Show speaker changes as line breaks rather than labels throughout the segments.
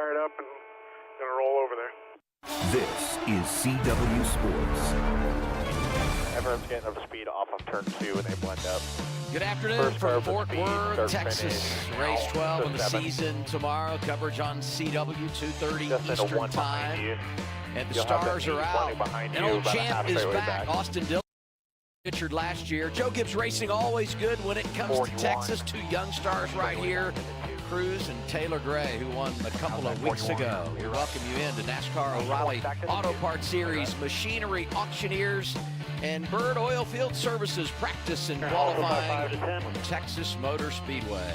Fired up and gonna roll over there.
This is CW Sports.
Everyone's getting up to speed off of turn 2 and they blend up.
Good afternoon from Fort Worth, Texas. Race 12 in the season tomorrow. Coverage on CW 2:30 Eastern Time. And the stars are out. An old champ is back. Austin Dillon featured last year. Joe Gibbs Racing always good when it comes to Texas. Two young stars right here. Cruz and Taylor Gray, who won a couple of weeks ago. We welcome you into NASCAR O'Reilly Auto Parts Series, Machinery Auctioneers, and Bird Oil Field Services practice and qualifying from Texas Motor Speedway.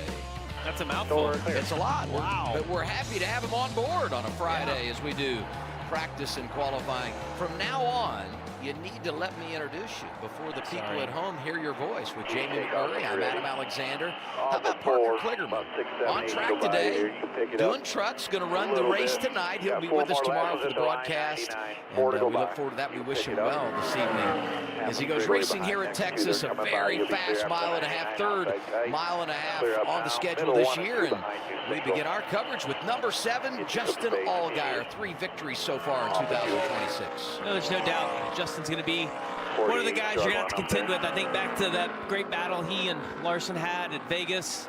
That's a mouthful.
It's a lot.
Wow.
But we're happy to have him on board on a Friday as we do practice and qualifying. From now on, you need to let me introduce you before the people at home hear your voice. With Jamie McMurray, I'm Adam Alexander. How about Parker Kligerman? On track today, doing trucks, going to run the race tonight. He'll be with us tomorrow for the broadcast, and we look forward to that. We wish him well this evening as he goes racing here at Texas. A very fast mile-and-a-half, third mile-and-a-half on the schedule this year, and we begin our coverage with number 7, Justin Allgaier. 3 victories so far in 2026.
No, there's no doubt Justin's going to be one of the guys you're going to have to contend with. I think back to that great battle he and Larson had at Vegas.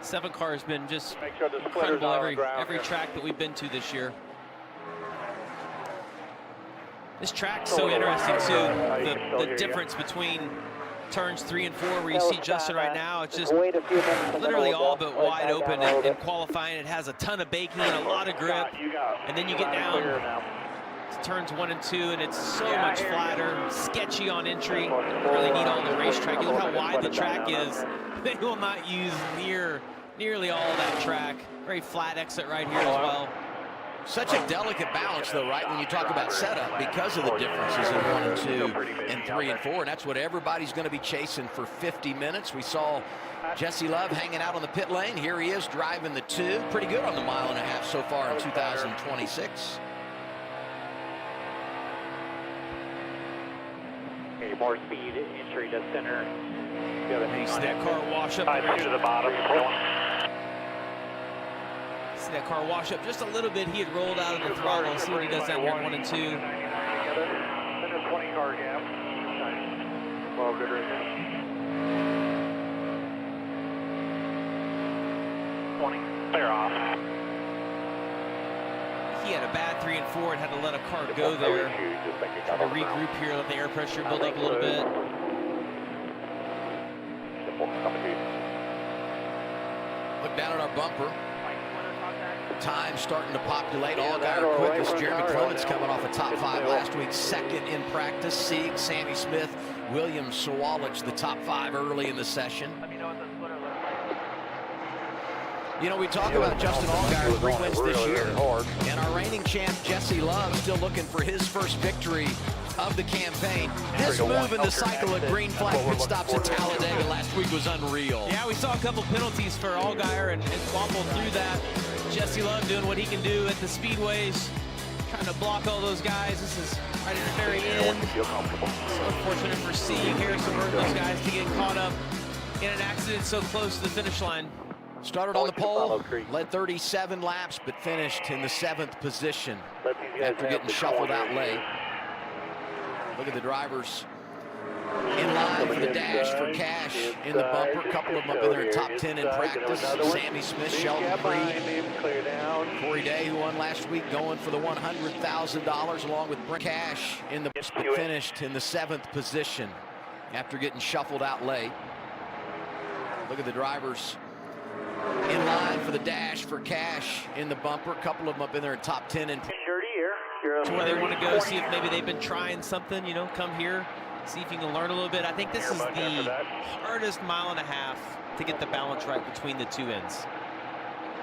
7 car has been just incredible every track that we've been to this year. This track's so interesting too. The difference between turns 3 and 4, where you see Justin right now, it's just literally all but wide open. In qualifying, it has a ton of baking, a lot of grip, and then you get down to turns 1 and 2, and it's so much flatter, sketchy on entry. Really neat on the racetrack. You look how wide the track is. They will not use nearly all of that track. Very flat exit right here as well.
Such a delicate balance, though, right, when you talk about setup, because of the differences in 1 and 2 and 3 and 4, and that's what everybody's going to be chasing for 50 minutes. We saw Jesse Love hanging out on the pit lane. Here he is driving the 2. Pretty good on the mile-and-a-half so far in 2026.
Okay, more speed, entry to center.
You see that car wash up.
To the bottom.
See that car wash up just a little bit. He had rolled out of the throttle. See what he does down here in 1 and 2.
Center 20 car gap. Well, good right now. 20. Clear off.
He had a bad 3 and 4 and had to let a car go there. Trying to regroup here, let the air pressure build up a little bit.
Look down at our bumper. Time starting to populate. Allgaier quickest. Jeremy Clements coming off a top 5 last week, 2nd in practice. Sieg, Sammy Smith, William Sawalich, the top 5 early in the session. You know, we talk about Justin Allgaier, 3 wins this year, and our reigning champ Jesse Love still looking for his first victory of the campaign. This move in the cycle at green flag pit stops at Talladega last week was unreal.
Yeah, we saw a couple penalties for Allgaier and waffled through that. Jesse Love doing what he can do at the speedways, trying to block all those guys. This is right at the very end. So unfortunate for Sieg, Harrison Burton, those guys to get caught up in an accident so close to the finish line.
Started on the pole, led 37 laps, but finished in the 7th position after getting shuffled out late. Look at the drivers in line for the dash for cash in the bumper. A couple of them up in there in top 10 in practice. Sammy Smith, Sheldon Creed, Corey Day, who won last week, going for the $100,000 along with Brent Cash in the but finished in the 7th position after getting shuffled out late. Look at the drivers in line for the dash for cash in the bumper. A couple of them up in there in top 10 in
to where they want to go, see if maybe they've been trying something, you know, come here, see if you can learn a little bit. I think this is the hardest mile-and-a-half to get the balance right between the 2 ends.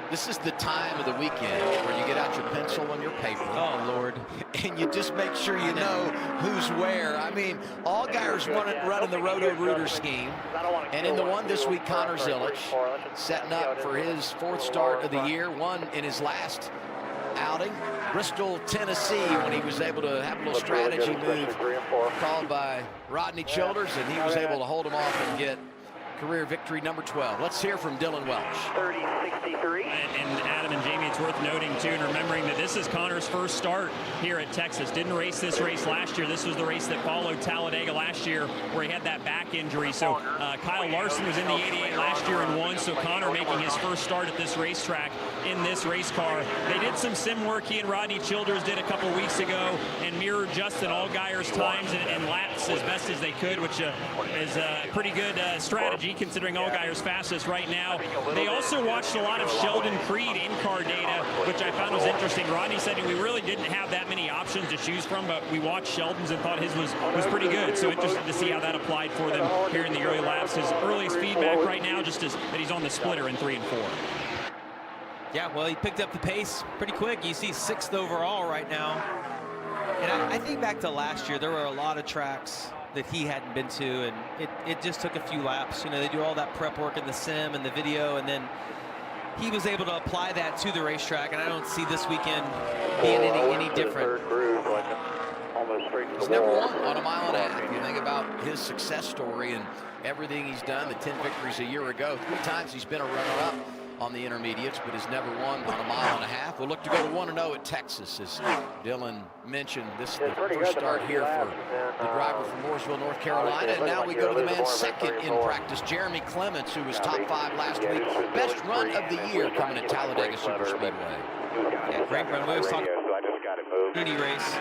This is the time of the weekend where you get out your pencil and your paper.
Oh, Lord.
And you just make sure you know who's where. I mean, Allgaier's running the Roto-Rooter scheme. And in the one this week, Connor Zilisch setting up for his 4th start of the year, won in his last outing. Bristol, Tennessee, when he was able to have a little strategy move called by Rodney Childers, and he was able to hold him off and get career victory number 12. Let's hear from Dylan Welch.
30-63.
And Adam and Jamie, it's worth noting too and remembering that this is Connor's first start here at Texas. Didn't race this race last year. This was the race that followed Talladega last year where he had that back injury. So Kyle Larson was in the 88 last year and won. So Connor making his first start at this racetrack in this race car. They did some sim work. He and Rodney Childers did a couple weeks ago and mirrored Justin Allgaier's times and laps as best as they could, which is a pretty good strategy considering Allgaier's fastest right now. They also watched a lot of Sheldon Creed in-car data, which I found was interesting. Rodney said we really didn't have that many options to choose from, but we watched Sheldon's and thought his was pretty good. So interested to see how that applied for them here in the early laps. His earliest feedback right now just is that he's on the splitter in 3 and 4.
Yeah, well, he picked up the pace pretty quick. You see 6th overall right now. And I think back to last year, there were a lot of tracks that he hadn't been to, and it just took a few laps. You know, they do all that prep work in the sim and the video, and then he was able to apply that to the racetrack, and I don't see this weekend being any different.
He's never won on a mile and a half. You think about his success story and everything he's done, the 10 victories a year ago. 3 times he's been a runner-up on the intermediates, but has never won on a mile and a half. We'll look to go to 1-0 at Texas, as Dylan mentioned. This is the first start here for the driver from Mooresville, North Carolina. And now we go to the man second in practice, Jeremy Clements, who was top 5 last week. Best run of the year coming at Talladega Super Speedway.
Yeah, great run. We was talking beauty race.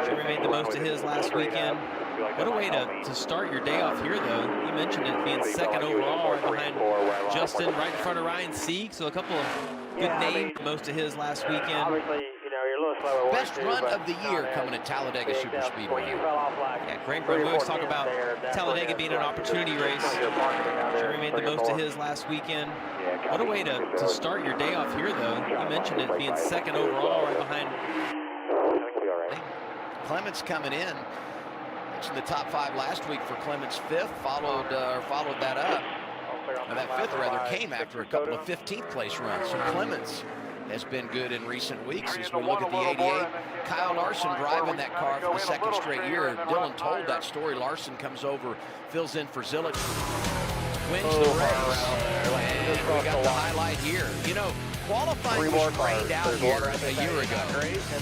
Jeremy made the most of his last weekend. What a way to start your day off here, though. You mentioned it being second overall right behind Justin, right in front of Ryan Sieg. So a couple of good names, most of his last weekend.
Best run of the year coming at Talladega Super Speedway.
Yeah, great run. We always talk about Talladega being an opportunity race. Jeremy made the most of his last weekend. What a way to start your day off here, though. You mentioned it being second overall right behind.
Clements coming in. In the top 5 last week for Clements, 5th, followed that up. And that 5th rather came after a couple of 15th place runs. So Clements has been good in recent weeks. As we look at the 88, Kyle Larson driving that car for the 2nd straight year. Dylan told that story. Larson comes over, fills in for Zilic, wins the race. And we got the highlight here. You know, qualifying was rained out here a year ago.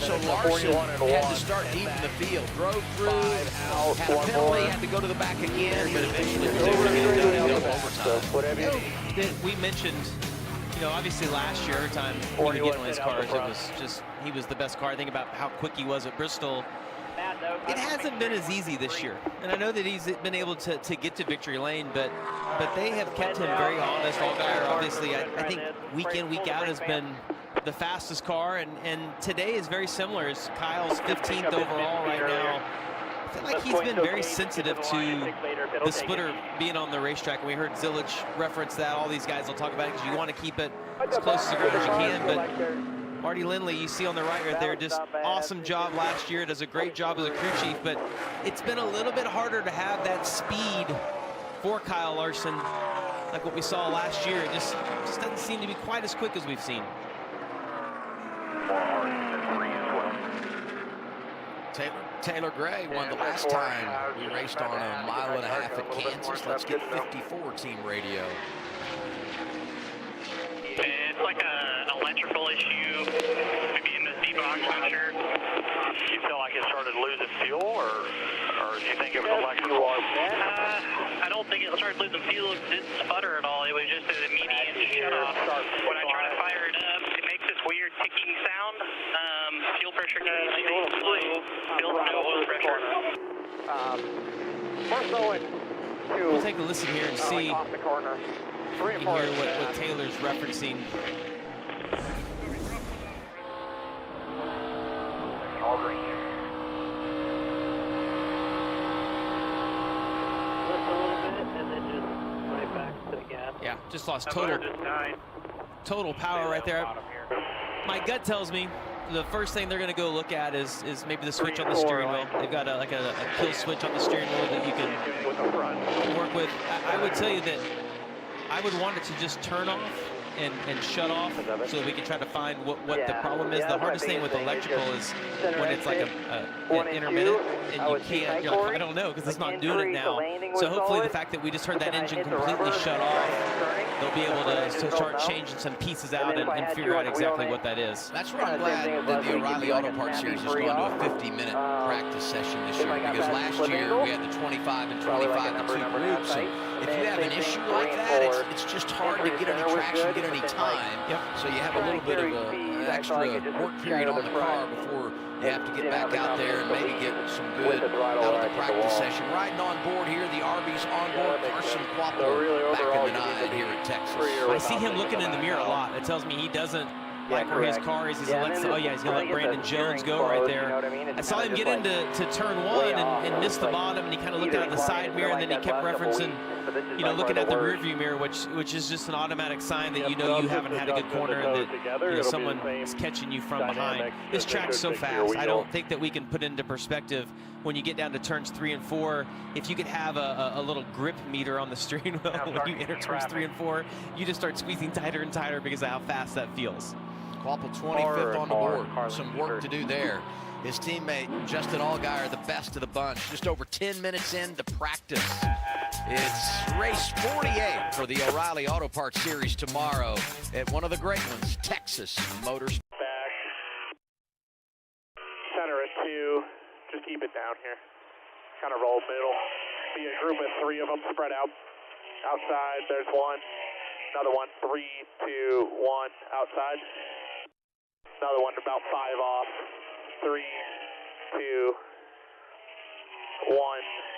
So Larson had to start deep in the field. Drove through, had a penalty, had to go to the back again, but eventually was able to get it done in double overtime.
That we mentioned, you know, obviously last year, every time he would get on his cars, it was just, he was the best car. Think about how quick he was at Bristol. It hasn't been as easy this year. And I know that he's been able to get to victory lane, but they have kept him very honest. Allgaier, obviously, I think week in, week out has been the fastest car, and today is very similar. As Kyle's 15th overall right now. I feel like he's been very sensitive to the splitter being on the racetrack. And we heard Zilic reference that. All these guys will talk about it because you want to keep it as close to the ground as you can. But Marty Lindley, you see on the right there, just awesome job last year. Does a great job as a crew chief, but it's been a little bit harder to have that speed for Kyle Larson, like what we saw last year. It just doesn't seem to be quite as quick as we've seen.
Taylor Gray won the last time we raced on a mile and a half at Kansas. Let's get 54 team radio.
It's like an electrical issue, maybe in the D-box, I'm sure. You feel like it started losing fuel, or do you think it was electrical? I don't think it started losing fuel. It didn't sputter at all. It was just an immediate shut-off. When I try to fire it up, it makes this weird ticking sound. Fuel pressure can build no oil pressure.
We'll take a listen here and see. You can hear what Taylor's referencing. Yeah, just lost total power right there. My gut tells me the first thing they're going to go look at is maybe the switch on the steering wheel. They've got a kill switch on the steering wheel that you can work with. I would tell you that I would want it to just turn off and shut off so that we can try to find what the problem is. The hardest thing with electrical is when it's like an intermittent and you can't, you're like, I don't know, because it's not doing it now. So hopefully the fact that we just heard that engine completely shut off, they'll be able to start changing some pieces out and figure out exactly what that is.
That's where I'm glad that the O'Reilly Auto Parts Series has gone to a 50-minute practice session this year, because last year we had the 25 and 25, the two groups. So if you have an issue like that, it's just hard to get any traction, get any time. So you have a little bit of an extra work period on the car before you have to get back out there and maybe get some good out of the practice session. Riding on board here, the Arby's on board, Carson Quapple back in the 9 here at Texas.
I see him looking in the mirror a lot. It tells me he doesn't like where his car is. He's gonna let, oh yeah, he's gonna let Brandon Jones go right there. I saw him get into turn 1 and miss the bottom, and he kind of looked out the side mirror, and then he kept referencing, you know, looking at the rearview mirror, which is just an automatic sign that you know you haven't had a good corner and that, you know, someone is catching you from behind. This track's so fast. I don't think that we can put into perspective when you get down to turns 3 and 4. If you could have a little grip meter on the steering wheel when you enter turns 3 and 4, you just start squeezing tighter and tighter because of how fast that feels.
Quapple 25th on the board. Some work to do there. His teammate, Justin Allgaier, the best of the bunch. Just over 10 minutes into practice. It's race 48 for the O'Reilly Auto Parts Series tomorrow at one of the great ones, Texas Motor Speedway.
Back. Center at 2. Just keep it down here. Kind of roll middle. Be a group of 3 of them spread out. Outside, there's 1. Another one, 3, 2, 1, outside. Another one about 5 off. 3, 2, 1,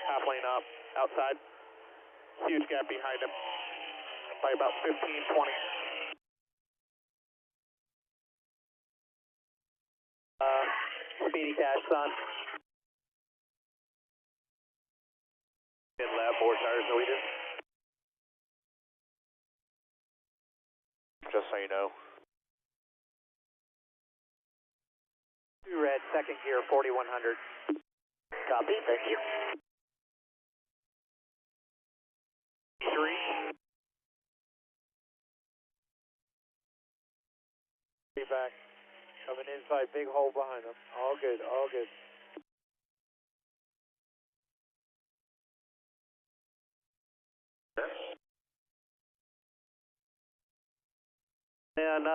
half lane up, outside. Huge gap behind him by about 15, 20. Speedy cash, son. Good lap, 4 tires, Norwegian. Just so you know. Red, second gear, 4100. Copy, thank you. 3. Back. Coming inside, big hole behind them. All good, all good. And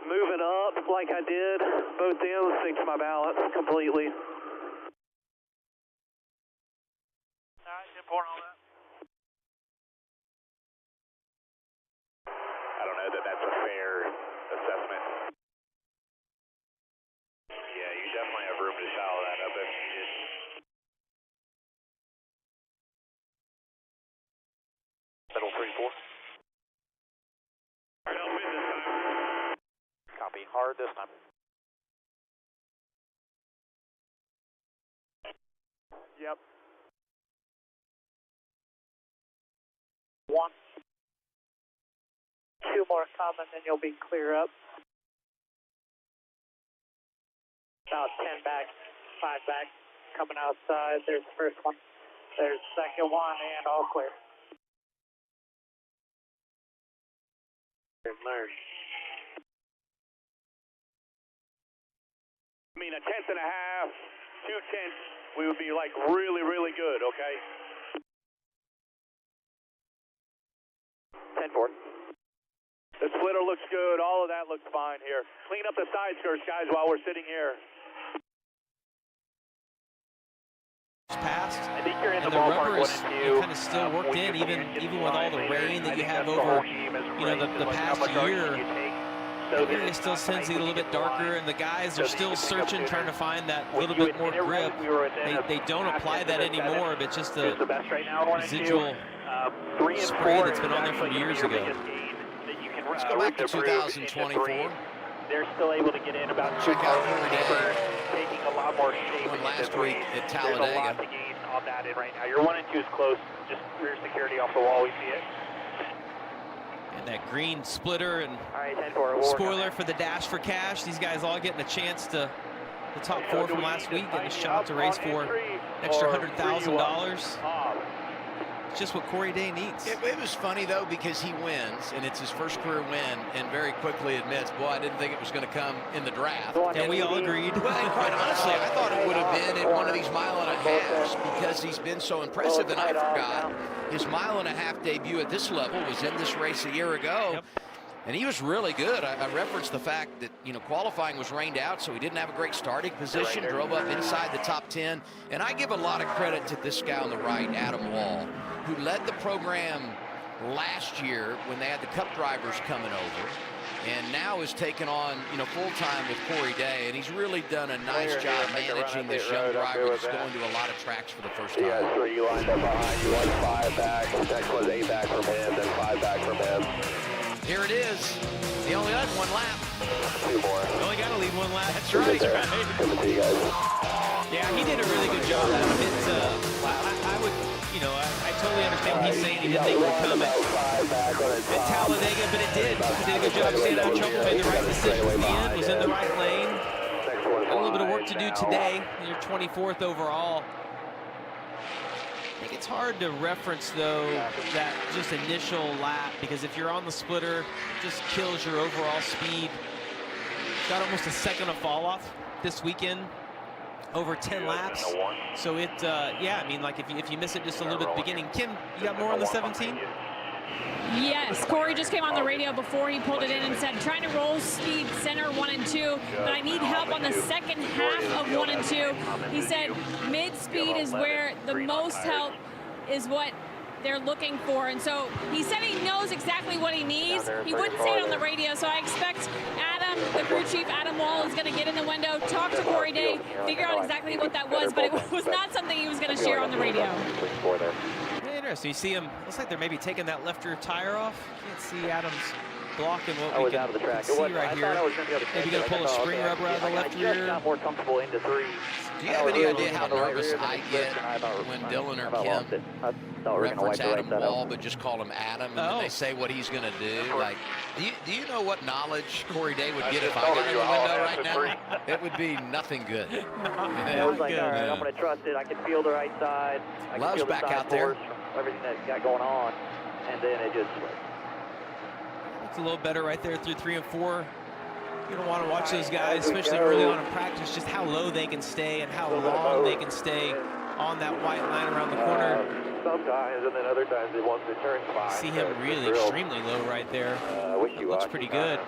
moving up like I did, both ends fixed my balance completely. Alright, important on that. I don't know that that's a fair assessment. Yeah, you definitely have room to dial that up if needed. Middle 3-4. Alright, I'll win this time. Copy, hard this time. Yep. 1. 2 more coming, then you'll be clear up. About 10 back, 5 back, coming outside. There's the first one. There's the second one, and all clear. Learn. I mean, a 1/10 and a half, 2 tenths, we would be like really, really good, okay? 10-4. The splitter looks good, all of that looks fine here. Clean up the side skirts, guys, while we're sitting here.
Past,
I think you're in
and
the
the
ballpark,
rubber is kind of still worked in, even with all the rain that you have over, you know, the past year. The area still tends to get a little bit darker, and the guys are still searching, trying to find that little bit more grip. They don't apply that anymore, but just the residual spray that's been on there from years ago.
Let's go back to 2024.
They're still able to get in about
Check out here
taking a lot more shape.
One last week at
There's a lot
Talladega.
to gain on that end right now. Your 1 and 2 is close, just rear security off the wall, we see it.
And that green splitter and
All right, 10-4.
spoiler for the Dash for Cash. These guys all getting a chance to the top 4 from last week, getting a shot to race for an extra $100,000. It's just what Corey Day needs.
It was funny, though, because he wins, and it's his first career win, and very quickly admits, boy, I didn't think it was going to come in the draft.
And we all agreed.
Well, and quite honestly, I thought it would have been in one of these mile-and-a-halves because he's been so impressive, and I forgot his mile-and-a-half debut at this level was in this race a year ago.
Yep.
And he was really good. I referenced the fact that, you know, qualifying was rained out, so he didn't have a great starting position, drove up inside the top 10. And I give a lot of credit to this guy on the right, Adam Wall, who led the program last year when they had the Cup drivers coming over, and now is taking on, you know, full-time with Corey Day. And he's really done a nice job managing this young driver that's going to a lot of tracks for the first time.
Yeah, so you lined up behind, you won 5 back, next was 8 back from him, then 5 back from him.
Here it is. He only led 1 lap.
2 more.
You only got to lead 1 lap.
That's right.
Good to see you guys.
Yeah, he did a really good job. I would, you know, I totally understand what he's saying. He didn't think it would come at Talladega, but it did. He did a good job staying out of trouble, made the right decision at the end, was in the right lane. Got a little bit of work to do today. You're 24th overall. I think it's hard to reference, though, that just initial lap, because if you're on the splitter, it just kills your overall speed. Got almost a second of fall off this weekend, over 10 laps. So it, yeah, I mean, like if you miss it just a little bit at the beginning. Kim, you got more on the 17?
Yes, Corey just came on the radio before he pulled it in and said, trying to roll speed center 1 and 2, but I need help on the second half of 1 and 2. He said mid-speed is where the most help is what they're looking for. And so he said he knows exactly what he needs. He wouldn't say it on the radio, so I expect Adam, the crew chief, Adam Wall, is going to get in the window, talk to Corey Day, figure out exactly what that was, but it was not something he was going to share on the radio.
Interesting. You see him, looks like they're maybe taking that left rear tire off. You can't see Adam's blocking what we can see right here. Maybe going to pull a spring rubber out of the left rear.
More comfortable into 3.
Do you have any idea how nervous I get when Dylan or Kim reference Adam Wall, but just call him Adam, and then they say what he's going to do? Like, do you know what knowledge Corey Day would get if I got in the window right now? It would be nothing good.
I was like, all right, I'm going to trust it. I can feel the right side. I can feel the
back
side
out there.
force from everything that's got going on, and then it just.
It's a little better right there through 3 and 4. You don't want to watch those guys, especially early on in practice, just how low they can stay and how long they can stay on that white line around the corner.
Sometimes, and then other times, once it turns 5.
See him really extremely low right there. It looks pretty good.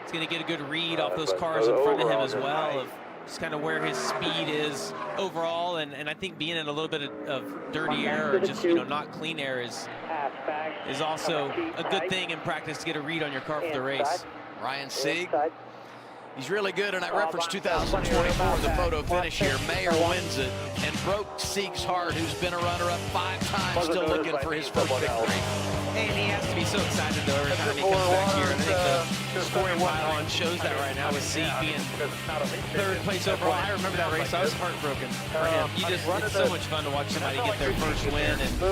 He's going to get a good read off those cars in front of him as well, of just kind of where his speed is overall. And I think being in a little bit of dirty air or just, you know, not clean air is also a good thing in practice to get a read on your car for the race.
Ryan Sieg, he's really good, and I referenced 2024, the photo finish here. Mayer wins it and broke Sieg's heart, who's been a runner-up 5 times, still looking for his first victory.
And he has to be so excited, though, every time he comes back here. And I think the scoring pylon shows that right now with Sieg being 3rd place overall. I remember that race. I was heartbroken for him. It's so much fun to watch somebody get their first win, and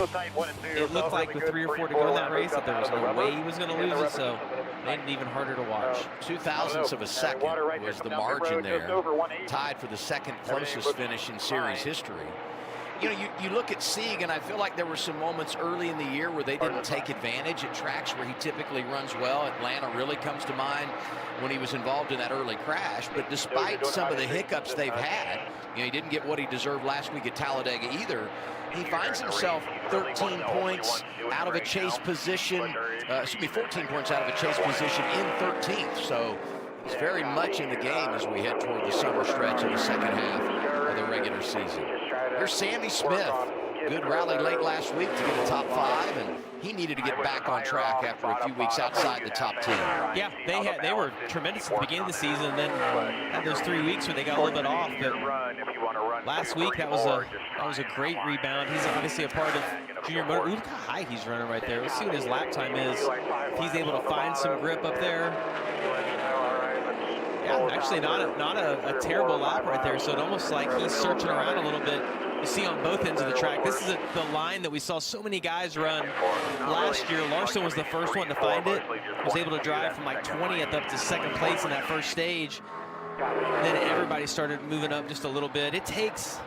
it looked like with 3 or 4 to go in that race that there was no way he was going to lose it, so made it even harder to watch. 0.02 of a second was the margin there, tied for the second closest finish in series history. You know, you look at Sieg, and I feel like there were some moments early in the year where they didn't take advantage at tracks where he typically runs well. Atlanta really comes to mind when he was involved in that early crash. But despite some of the hiccups they've had, you know, he didn't get what he deserved last week at Talladega either. He finds himself 13 points out of a chase position, 14 points out of a chase position in 13th. So he's very much in the game as we head toward the summer stretch in the second half of the regular season. Here's Sammy Smith. Good rally late last week to get the top 5, and he needed to get back on track after a few weeks outside the top 10. Yeah, they were tremendous at the beginning of the season, and then had those 3 weeks where they got a little bit off. But last week, that was a great rebound. He's obviously a part of Junior Motor. Look how high he's running right there. Let's see what his lap time is. If he's able to find some grip up there. Yeah, actually not a terrible lap right there. So it almost like he's searching around a little bit. You see on both ends of the track. This is the line that we saw so many guys run last year. Larson was the first one to find it. Was able to drive from like 20th up to 2nd place in that first stage. Then everybody started moving up just a little bit. It takes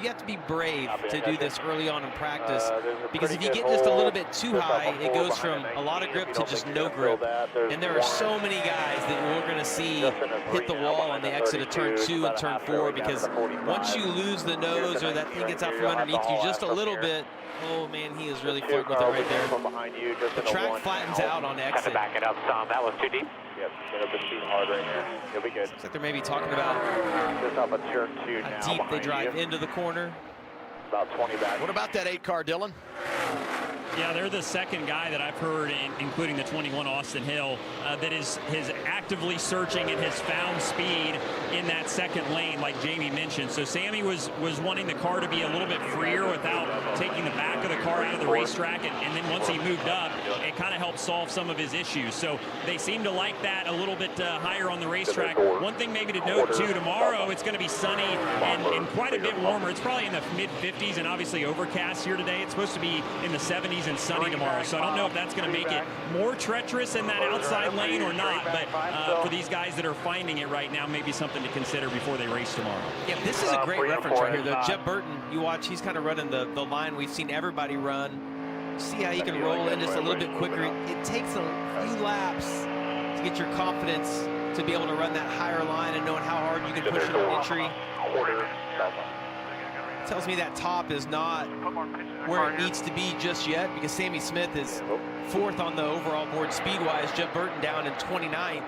have to be brave to do this early on in practice, because if you get just a little bit too high, it goes from a lot of grip to just no grip. And there are so many guys that we're going to see hit the wall on the exit of turn 2 and turn 4, because once you lose the nose or that thing gets out from underneath you just a little bit, oh man, he is really flirting with it right there. The track flattens out on exit.
Back it up some. That was too deep.
Yep, get up the speed hard right here. You'll be good.
Looks like they're maybe talking about
Just off of turn 2 now.
how deep they drive into the corner.
About 20 back.
What about that 8 car, Dylan?
Yeah, they're the second guy that I've heard, including the 21 Austin Hill, that is actively searching and has found speed in that second lane, like Jamie mentioned. So Sammy was wanting the car to be a little bit freer without taking the back of the car out of the racetrack, and then once he moved up, it kind of helped solve some of his issues. So they seem to like that a little bit higher on the racetrack. One thing maybe to note too, tomorrow it's going to be sunny and quite a bit warmer. It's probably in the mid-50s and obviously overcast here today. It's supposed to be in the 70s and sunny tomorrow, so I don't know if that's going to make it more treacherous in that outside lane or not, but for these guys that are finding it right now, maybe something to consider before they race tomorrow.
Yeah, this is a great reference right here, though. Jeb Burton, you watch, he's kind of running the line we've seen everybody run. See how he can roll in just a little bit quicker. It takes a few laps to get your confidence to be able to run that higher line and knowing how hard you can push it on entry. Tells me that top is not where it needs to be just yet, because Sammy Smith is 4th on the overall board speed-wise. Jeb Burton down in 29th.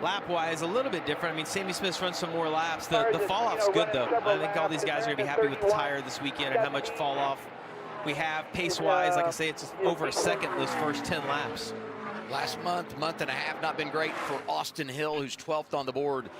Lap-wise, a little bit different. I mean, Sammy Smith's run some more laps. The fall-off's good, though. I think all these guys are going to be happy with the tire this weekend and how much fall-off we have. Pace-wise, like I say, it's over a second those first 10 laps.
Last month and a half, not been great for Austin Hill, who's 12th on the board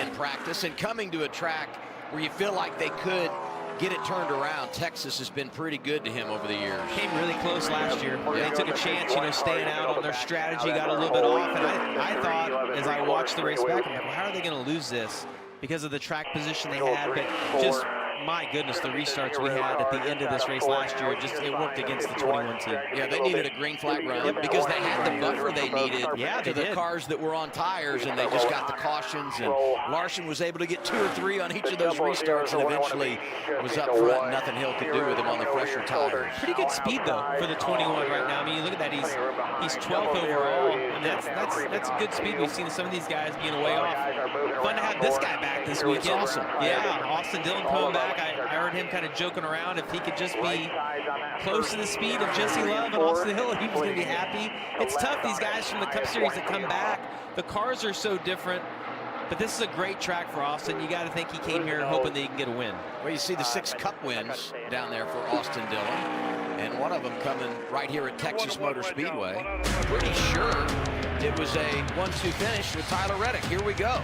in practice. And coming to a track where you feel like they could get it turned around, Texas has been pretty good to him over the years.
Came really close last year. They took a chance, you know, staying out on their strategy, got a little bit off, and I thought, as I watched the race back, I'm like, well, how are they going to lose this? Because of the track position they had, but just, my goodness, the restarts we had at the end of this race last year, it worked against the 21 team.
Yeah, they needed a green flag run because they had the buffer they needed to the cars that were on tires, and they just got the cautions, and Larson was able to get 2 or 3 on each of those restarts and eventually was up front, and nothing Hill could do with him on the fresher tires.
Pretty good speed, though, for the 21 right now. I mean, you look at that, he's 12th overall, and that's a good speed. We've seen some of these guys being way off. Fun to have this guy back this weekend.
Awesome.
Yeah, Austin Dillon coming back. I heard him kind of joking around if he could just be close to the speed of Jesse Love and Austin Hill, he was going to be happy. It's tough, these guys from the Cup Series that come back. The cars are so different, but this is a great track for Austin. You got to think he came here hoping that he can get a win.
Well, you see the 6 Cup wins down there for Austin Dillon, and one of them coming right here at Texas Motor Speedway. Pretty sure it was a 1-2 finish with Tyler Reddick. Here we go.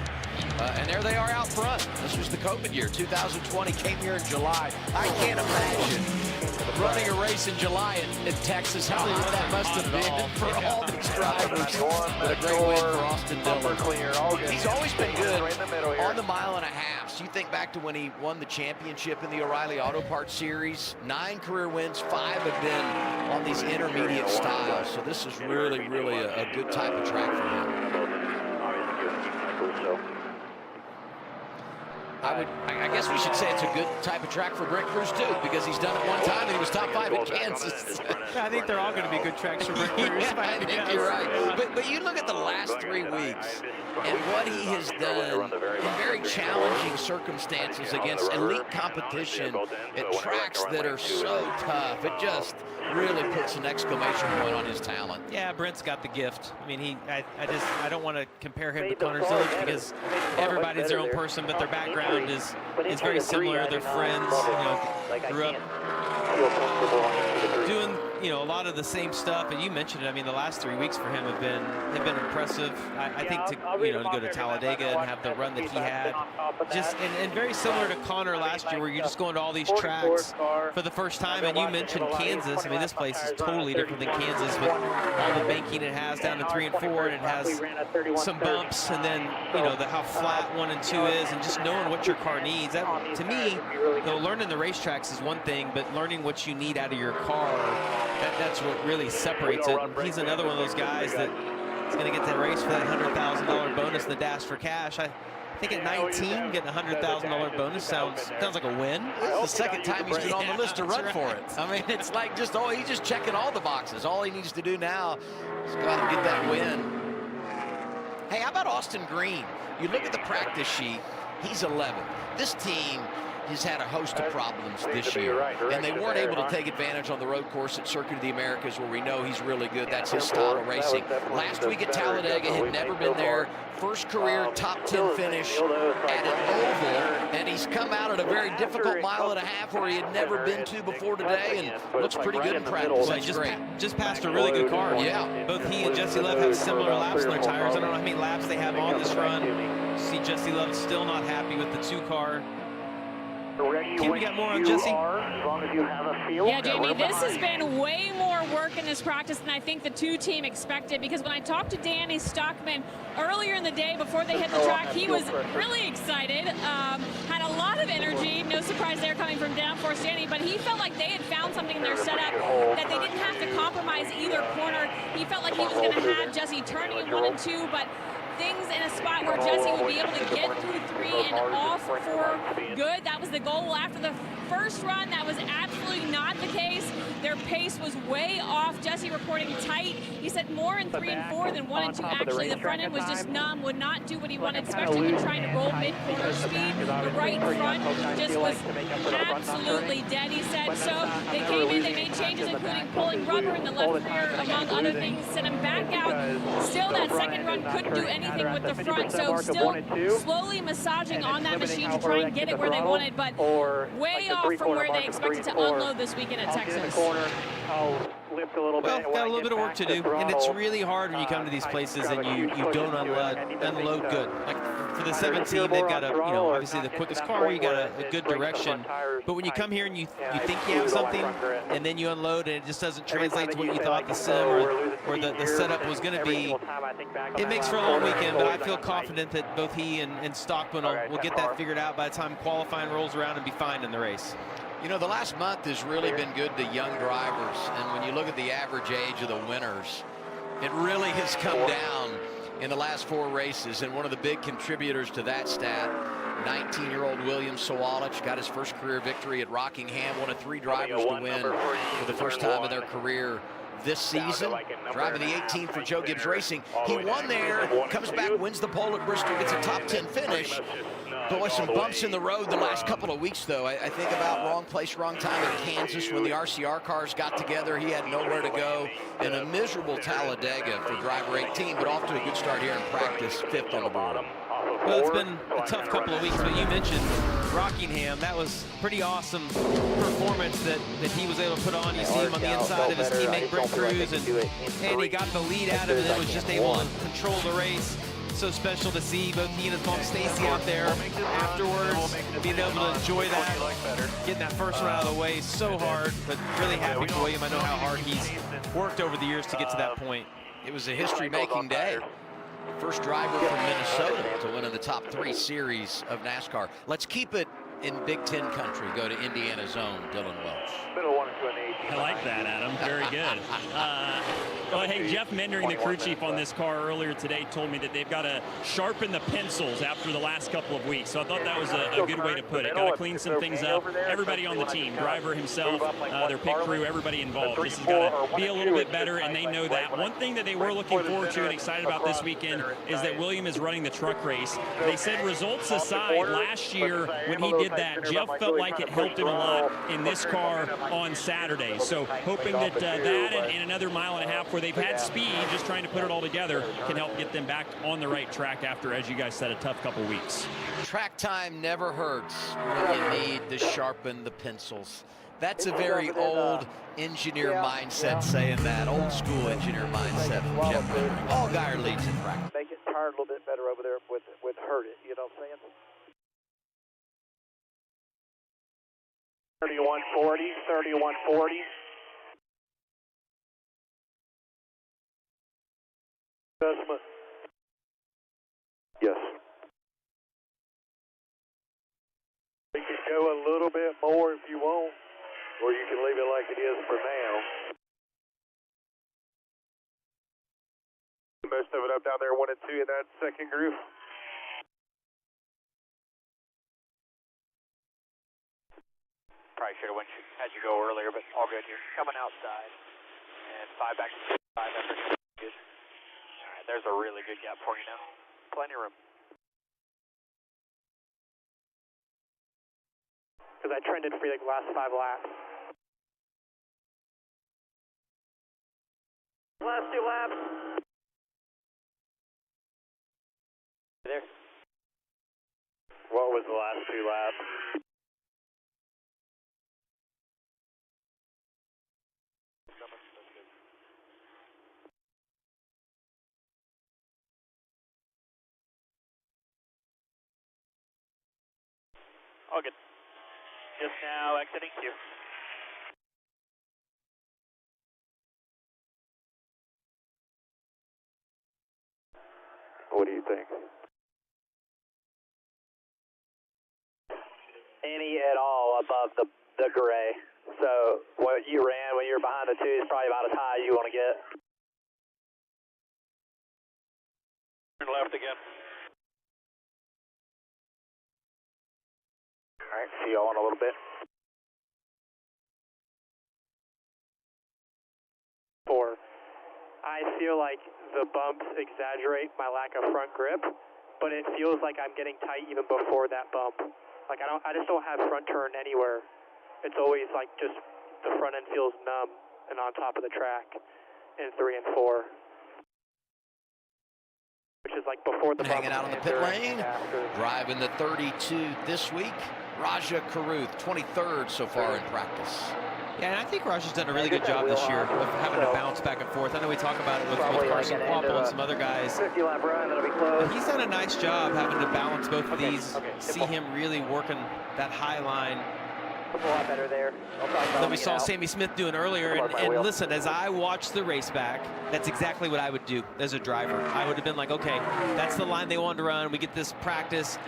And there they are out front. This was the COVID year, 2020, came here in July. I can't imagine running a race in July in Texas, how hot that must have been for all these drivers. But a great win for Austin Dillon. He's always been good on the 1.5 miles. So you think back to when he won the championship in the O'Reilly Auto Parts Series, 9 career wins, 5 have been on these intermediate styles. So this is really, really a good type of track for him. I guess we should say it's a good type of track for Brent Cruz too, because he's done it one time and he was top 5 at Kansas.
I think they're all going to be good tracks for Brent Cruz.
I think you're right. But you look at the last 3 weeks and what he has done in very challenging circumstances against elite competition at tracks that are so tough. It just really puts an exclamation point on his talent.
Yeah, Brent's got the gift. I mean, I don't want to compare him to Connor Zilic because everybody's their own person, but their background is very similar. They're friends, you know, grew up doing, you know, a lot of the same stuff. And you mentioned it. I mean, the last 3 weeks for him have been impressive. I think to go to Talladega and have the run that he had, just and very similar to Connor last year, where you're just going to all these tracks for the first time. And you mentioned Kansas. I mean, this place is totally different than Kansas with all the banking it has down to 3 and 4, and it has some bumps, and then how flat 1 and 2 is, and just knowing what your car needs. That, to me, learning the racetracks is one thing, but learning what you need out of your car, that's what really separates it. And he's another one of those guys that is going to get that race for that $100,000 bonus in the Dash for Cash. I I think at 19, getting a $100,000 bonus sounds like a win.
This is the second time he's been on the list to run for it. I mean, it's like he's just checking all the boxes. All he needs to do now is go out and get that win. Hey, how about Austin Green? You look at the practice sheet, he's 11th. This team has had a host of problems this year, and they weren't able to take advantage on the road course at Circuit of the Americas, where we know he's really good. That's his style of racing. Last week at Talladega, had never been there. First career top 10 finish at an oval, and he's come out at a very difficult mile and a half where he had never been to before today, and looks pretty good in practice. That's great.
Just passed a really good car.
Yeah.
Both he and Jesse Love have similar laps on their tires. I don't know how many laps they have on this run. See Jesse Love still not happy with the 2-car. Can we get more on Jesse?
Yeah, Jamie, this has been way more work in this practice than I think the 2 team expected, because when I talked to Danny Stockman earlier in the day before they hit the track, he was really excited, had a lot of energy. No surprise there coming from Downforce Danny, but he felt like they had found something in their setup that they didn't have to compromise either corner. He felt like he was going to have Jesse turning in 1 and 2, but things in a spot where Jesse would be able to get through 3 and off for good. That was the goal. After the first run, that was absolutely not the case. Their pace was way off. Jesse reporting tight. He said more in 3 and 4 than 1 and 2. Actually, the front end was just numb, would not do what he wanted, especially when trying to roll mid-corner speed. The right front just was absolutely dead, he said. So they came in, they made changes, including pulling rubber in the left rear, among other things, sent him back out. Still, that second run couldn't do anything with the front, so still slowly massaging on that machine to try and get it where they wanted, but way off from where they expected to unload this weekend at Texas.
Well,
got a little bit of work to do, and it's really hard when you come to these places and you don't unload good. Like for the 17, they've got obviously the quickest car, you got a good direction, but when you come here and you think you have something, and then you unload and it just doesn't translate to what you thought the sim or the setup was going to be, it makes for a long weekend, but I feel confident that both he and Stockman will get that figured out by the time qualifying rolls around and be fine in the race.
You know, the last month has really been good to young drivers, and when you look at the average age of the winners, it really has come down in the last 4 races, and one of the big contributors to that stat, 19-year-old William Sawalich got his first career victory at Rockingham, one of 3 drivers to win for the first time in their career this season, driving the 18 for Joe Gibbs Racing. He won there, comes back, wins the pole at Bristol, gets a top 10 finish. But with some bumps in the road the last couple of weeks, though, I think about wrong place, wrong time at Kansas when the RCR cars got together. He had nowhere to go, and a miserable Talladega for driver 18, but off to a good start here in practice, 5th on the board.
Well, it's been a tough couple of weeks, but you mentioned Rockingham. That was pretty awesome performance that he was able to put on. You see him on the inside of his teammate Brent Cruz, and he got the lead out of it and was just able to control the race. So special to see both he and his mom Stacy out there afterwards, being able to enjoy that, getting that first one out of the way. So hard, but really happy for William. I know how hard he's worked over the years to get to that point.
It was a history-making day. First driver from Minnesota to win in the top 3 series of NASCAR. Let's keep it in Big Ten country. Go to Indiana's own Dylan Welch.
I like that, Adam. Very good. Well, hey, Jeff Mendering, the crew chief on this car earlier today, told me that they've got to sharpen the pencils after the last couple of weeks. So I thought that was a good way to put it. Got to clean some things up. Everybody on the team, driver himself, their pit crew, everybody involved. This has got to be a little bit better, and they know that. One thing that they were looking forward to and excited about this weekend is that William is running the truck race. They said results aside, last year when he did that, Jeff felt like it helped him a lot in this car on Saturday. So hoping that that and another mile and a half where they've had speed, just trying to put it all together, can help get them back on the right track after, as you guys said, a tough couple weeks.
Track time never hurts when you need to sharpen the pencils. That's a very old engineer mindset saying that, old school engineer mindset from Jeff Mendering. All Geyer leads in practice.
Make it tire a little bit better over there with hurt it, you know what I'm saying? 3140, 3140. Adjustment. Yes. We can go a little bit more if you want, or you can leave it like it is for now. Most of it up down there, 1 and 2 in that second groove.
Probably should have had you go earlier, but all good here. Coming outside. And 5 back to 5 after good. All right, there's a really good gap for you now. Plenty of room.
Because I trended for like the last 5 laps.
Last 2 laps. There.
What was the last 2 laps?
All good. Just now exiting Q.
What do you think?
Any at all above the gray. So what you ran when you were behind the 2 is probably about as high as you want to get.
Turn left again.
All right, see y'all in a little bit. 4. I feel like the bumps exaggerate my lack of front grip, but it feels like I'm getting tight even before that bump. Like I just don't have front turn anywhere. It's always like just the front end feels numb and on top of the track in 3 and 4. Which is like before the bump.
Hanging out on the pit lane, driving the 32 this week, Raja Caruth, 23rd so far in practice.
Yeah, and I think Raja's done a really good job this year of having to bounce back and forth. I know we talk about it with Carson Quapple and some other guys.
50-lap run, that'll be close.
But he's done a nice job having to balance both of these. See him really working that high line
A lot better there.
that we saw Sammy Smith doing earlier. And listen, as I watched the race back, that's exactly what I would do as a driver. I would have been like, okay, that's the line they wanted to run. We get this practice.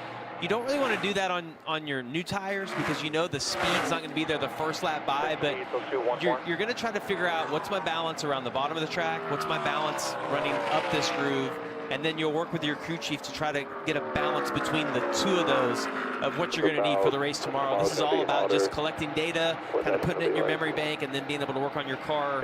You don't really want to do that on your new tires because you know the speed's not going to be there the first lap by, but you're going to try to figure out what's my balance around the bottom of the track, what's my balance running up this groove, and then you'll work with your crew chief to try to get a balance between the 2 of those of what you're going to need for the race tomorrow. This is all about just collecting data, kind of putting it in your memory bank, and then being able to work on your car,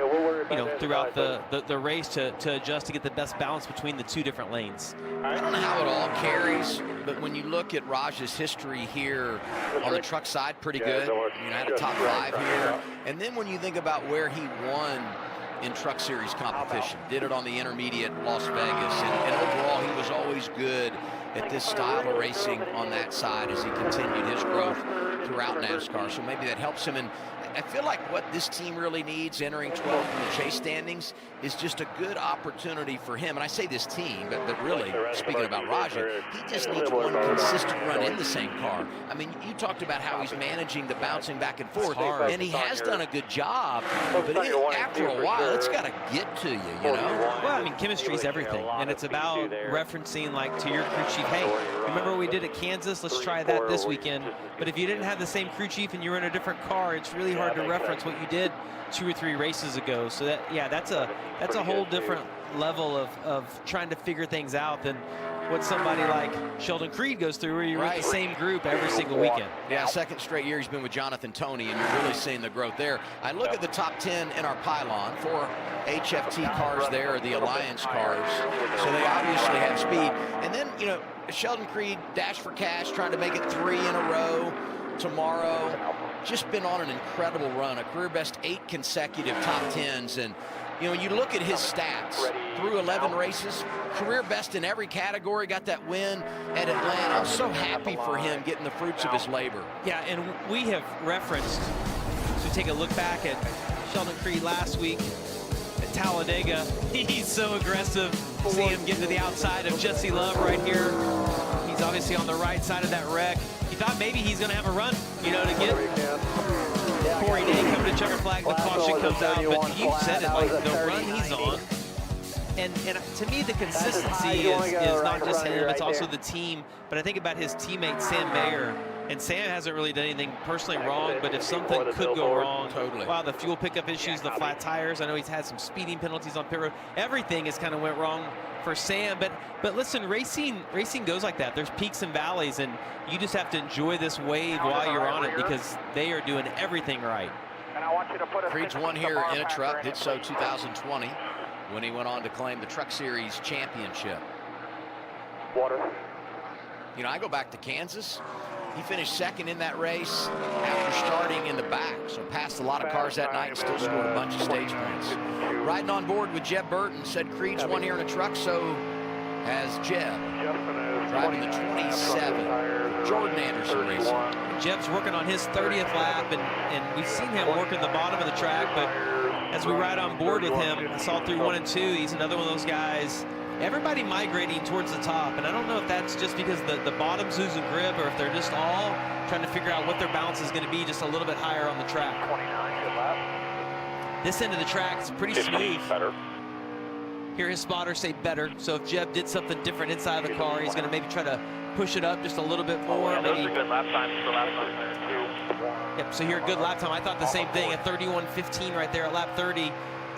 you know, throughout the race to adjust to get the best balance between the 2 different lanes.
I don't know how it all carries, but when you look at Raj's history here on the truck side, pretty good. I mean, I had a top 5 here. And then when you think about where he won in Truck Series competition, did it on the intermediate Las Vegas, and overall he was always good at this style of racing on that side as he continued his growth throughout NASCAR. So maybe that helps him. And I feel like what this team really needs entering 12th in the chase standings is just a good opportunity for him. And I say this team, but really, speaking about Raja, he just needs one consistent run in the same car. I mean, you talked about how he's managing the bouncing back and forth, and he has done a good job, but after a while, it's got to get to you, you know?
Well, I mean, chemistry is everything, and it's about referencing, like, to your crew chief, hey, remember what we did at Kansas? Let's try that this weekend. But if you didn't have the same crew chief and you were in a different car, it's really hard to reference what you did 2 or 3 races ago. So that, yeah, that's a whole different level of trying to figure things out than what somebody like Sheldon Creed goes through, where you're with the same group every single weekend.
Yeah, 2nd straight year he's been with Jonathan Toney, and you're really seeing the growth there. I look at the top 10 in our pylon. 4 HFT cars there are the Alliance cars, so they obviously have speed. And then, you know, Sheldon Creed, Dash for Cash, trying to make it 3 in a row tomorrow. Just been on an incredible run, a career best 8 consecutive top 10s. And you know, you look at his stats through 11 races, career best in every category, got that win at Atlanta. I'm so happy for him getting the fruits of his labor.
Yeah, and we have referenced, so take a look back at Sheldon Creed last week at Talladega. He's so aggressive. See him get to the outside of Jesse Love right here. He's obviously on the right side of that wreck. You thought maybe he's going to have a run, you know, to get Corey Day coming to checker flag. The caution comes out, but you said it, like the run he's on. And to me, the consistency is not just him, it's also the team. But I think about his teammate, Sam Mayer, And Sam hasn't really done anything personally wrong, but if something could go wrong, wow, the fuel pickup issues, the flat tires, I know he's had some speeding penalties on pit road. Everything has kind of went wrong for Sam, but listen, racing goes like that. There's peaks and valleys, and you just have to enjoy this wave while you're on it because they are doing everything right.
Creed's won here in a truck, did so 2020 when he went on to claim the Truck Series championship. You know, I go back to Kansas. He finished second in that race after starting in the back, so passed a lot of cars that night and still scored a bunch of stage points. Riding on board with Jeb Burton, said Creed's won here in a truck, so has Jeb. Driving the 27, Jordan Anderson racing.
Jeb's working on his 30th lap, and we've seen him work at the bottom of the track, but as we ride on board with him, I saw through 1 and 2, he's another one of those guys. Everybody migrating towards the top, and I don't know if that's just because the bottom's losing grip or if they're just all trying to figure out what their balance is going to be just a little bit higher on the track. This end of the track is pretty smooth. Hear his spotter say better, so if Jeb did something different inside of the car, he's going to maybe try to push it up just a little bit more. Maybe.
Good lap times for lap time there too.
Yep, so here, good lap time. I thought the same thing, a 31:15 right there at lap 30.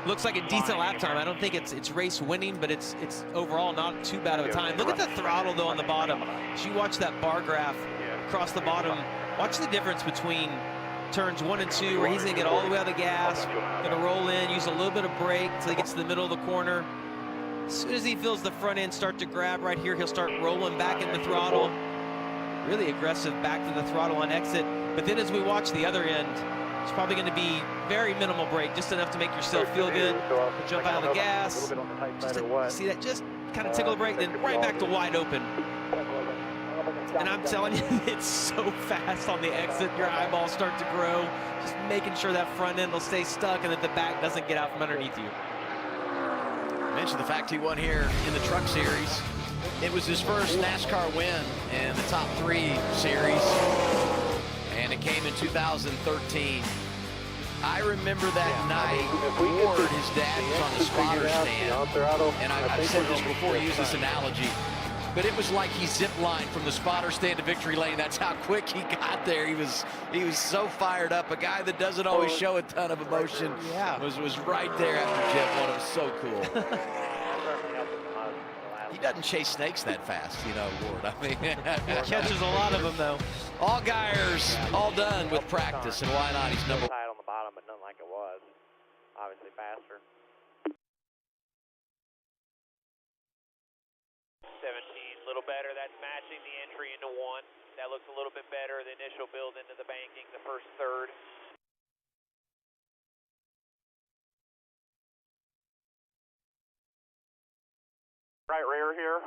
Looks like a decent lap time. I don't think it's race winning, but it's overall not too bad of a time. Look at the throttle though on the bottom. As you watch that bar graph across the bottom, watch the difference between turns 1 and 2, where he's gonna get all the way out of the gas, gonna roll in, use a little bit of brake until he gets to the middle of the corner. As soon as he feels the front end start to grab right here, he'll start rolling back in the throttle. Really aggressive back to the throttle on exit. But then as we watch the other end, it's probably going to be very minimal brake, just enough to make yourself feel good. Jump out of the gas, just to see that, just kind of tickle the brake, then right back to wide open. And I'm telling you, it's so fast on the exit. Your eyeballs start to grow, just making sure that front end will stay stuck and that the back doesn't get out from underneath you.
Mentioned the fact he won here in the Truck Series. It was his first NASCAR win in the top 3 series, and it came in 2013. I remember that night, Ward, his dad, was on the spotter stand, and I've said this before, use this analogy, but it was like he zip-lined from the spotter stand to victory lane. That's how quick he got there. He was so fired up. A guy that doesn't always show a ton of emotion was right there after Jeff won. It was so cool. He doesn't chase snakes that fast, you know, Ward. I mean,
he catches a lot of them, though.
All Geyers, all done with practice, and why not? He's number.
Tight on the bottom, but nothing like it was. Obviously faster.
17, a little better. That's matching the entry into 1. That looks a little bit better. The initial build into the banking, the first third.
Right rear here.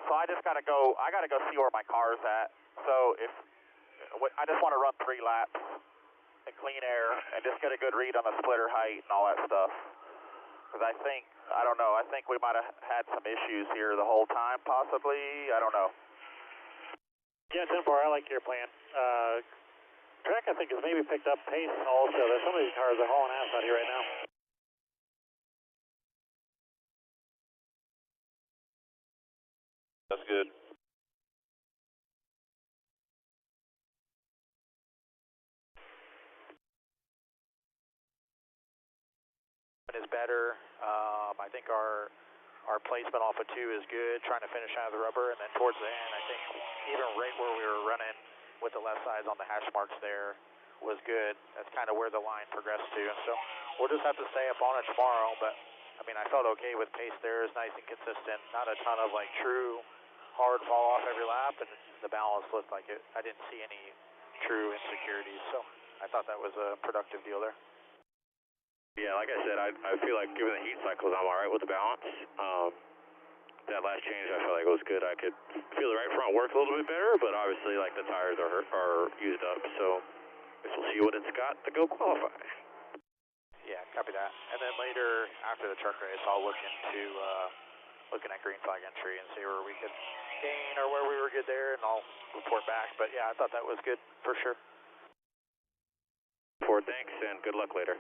So I just gotta go see where my car's at. So I just want to run 3 laps in clean air and just get a good read on the splitter height and all that stuff. Because I don't know, I think we might have had some issues here the whole time, possibly. I don't know.
Yeah, 10-4, I like your plan. Track, I think, has maybe picked up pace also. There's some of these cars are hauling ass out here right now.
That's good.
Is better. I think our placement off of 2 is good, trying to finish out of the rubber, and then towards the end, I think even right where we were running with the left sides on the hash marks there was good. That's kind of where the line progressed to, and so we'll just have to stay up on it tomorrow, but I mean, I felt okay with pace there. It's nice and consistent, not a ton of like true hard fall off every lap, and the balance looked like it. I didn't see any true insecurities, so I thought that was a productive deal there.
Yeah, like I said, I feel like given the heat cycles, I'm all right with the balance. That last change, I felt like it was good. I could feel the right front work a little bit better, but obviously, like, the tires are used up, so I guess we'll see what it's got to go qualify.
Yeah, copy that. And then later, after the truck race, I'll look into looking at green flag entry and see where we could gain or where we were good there, and I'll report back. But yeah, I thought that was good for sure.
Ford, thanks, and good luck later.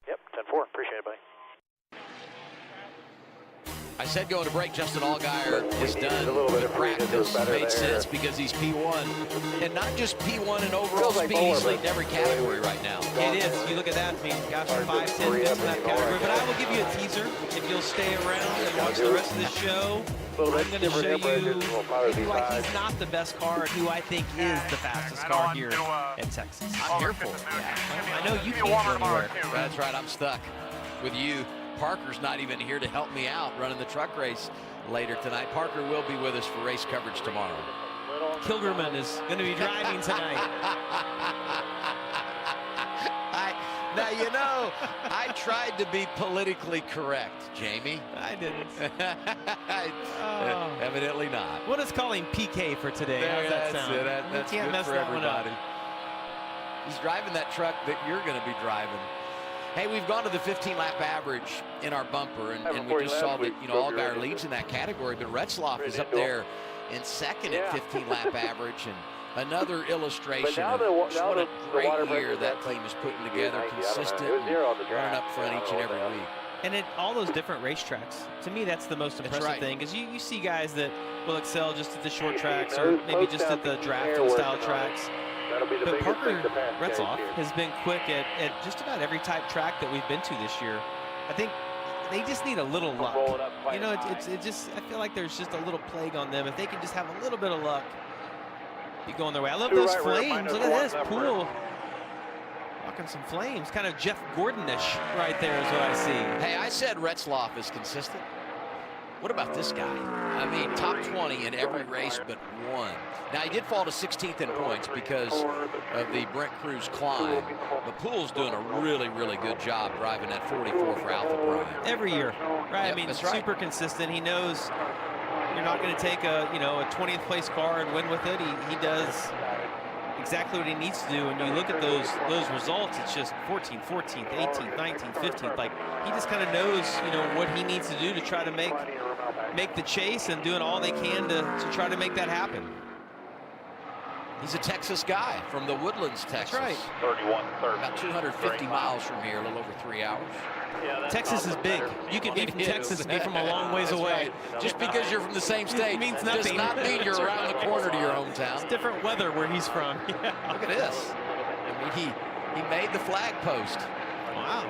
Yep, 10-4. Appreciate it, buddy.
I said going to break, Justin Allgaier is done with practice. Made sense because he's P1. And not just P1 in overall speed, he's leading every category right now.
It is. You look at that, I mean, gosh, 5, 10 minutes in that category. But I will give you a teaser. If you'll stay around and watch the rest of the show, I'm going to show you why he's not the best car and who I think is the fastest car here at Texas.
I'm here for it.
Yeah. I know you can't go anywhere.
That's right, I'm stuck with you. Parker's not even here to help me out running the truck race later tonight. Parker will be with us for race coverage tomorrow.
Kilgerman is going to be driving tonight.
Now, you know, I tried to be politically correct, Jamie.
I didn't.
Evidently not.
We'll just call him PK for today. How's that sound?
That's
you can't
good
mess
for
that one up.
everybody. He's driving that truck that you're going to be driving. Hey, we've gone to the 15-lap average in our bumper, and we just saw that, you know, Allgaier leads in that category, but Retzloff is up there in second at 15-lap average, and another illustration of what a great year that team is putting together, consistent, and running up front each and every week.
And at all those different racetracks, to me, that's the most impressive thing, because you see guys that will excel just at the short tracks or maybe just at the drafting style tracks. But Parker Retzloff has been quick at just about every type track that we've been to this year. I think they just need a little luck. You know, it just, I feel like there's just a little plague on them. If they can just have a little bit of luck, be going their way. I love those flames. Look at this pool. Walking some flames. Kind of Jeff Gordon-ish right there is what I see.
Hey, I said Retzloff is consistent. What about this guy? I mean, top 20 in every race but one. Now, he did fall to 16th in points because of the Brent Cruz climb. But Poole's doing a really, really good job driving that 44 for Alpha Prime.
Every year, right?
Yep,
I mean,
that's
super consistent. He knows you're not going to take a 20th place car and win with it. He does exactly what he needs to do. And you look at those results, it's just 14th, 14th, 18th, 19th, 15th. Like, he just kind of knows, what he needs to do to try to make the chase, and doing all they can to try to make that happen.
He's a Texas guy from the Woodlands, Texas.
That's right.
31-30.
About 250 miles from here, a little over 3 hours.
Yeah,
Texas is big. You can be from Texas and be from a long ways away.
Right. Just because you're from the same state
means
does
nothing.
not mean you're around the corner to your hometown.
It's different weather where he's from. Yeah.
Look at this. I mean, he made the flag post.
Wow.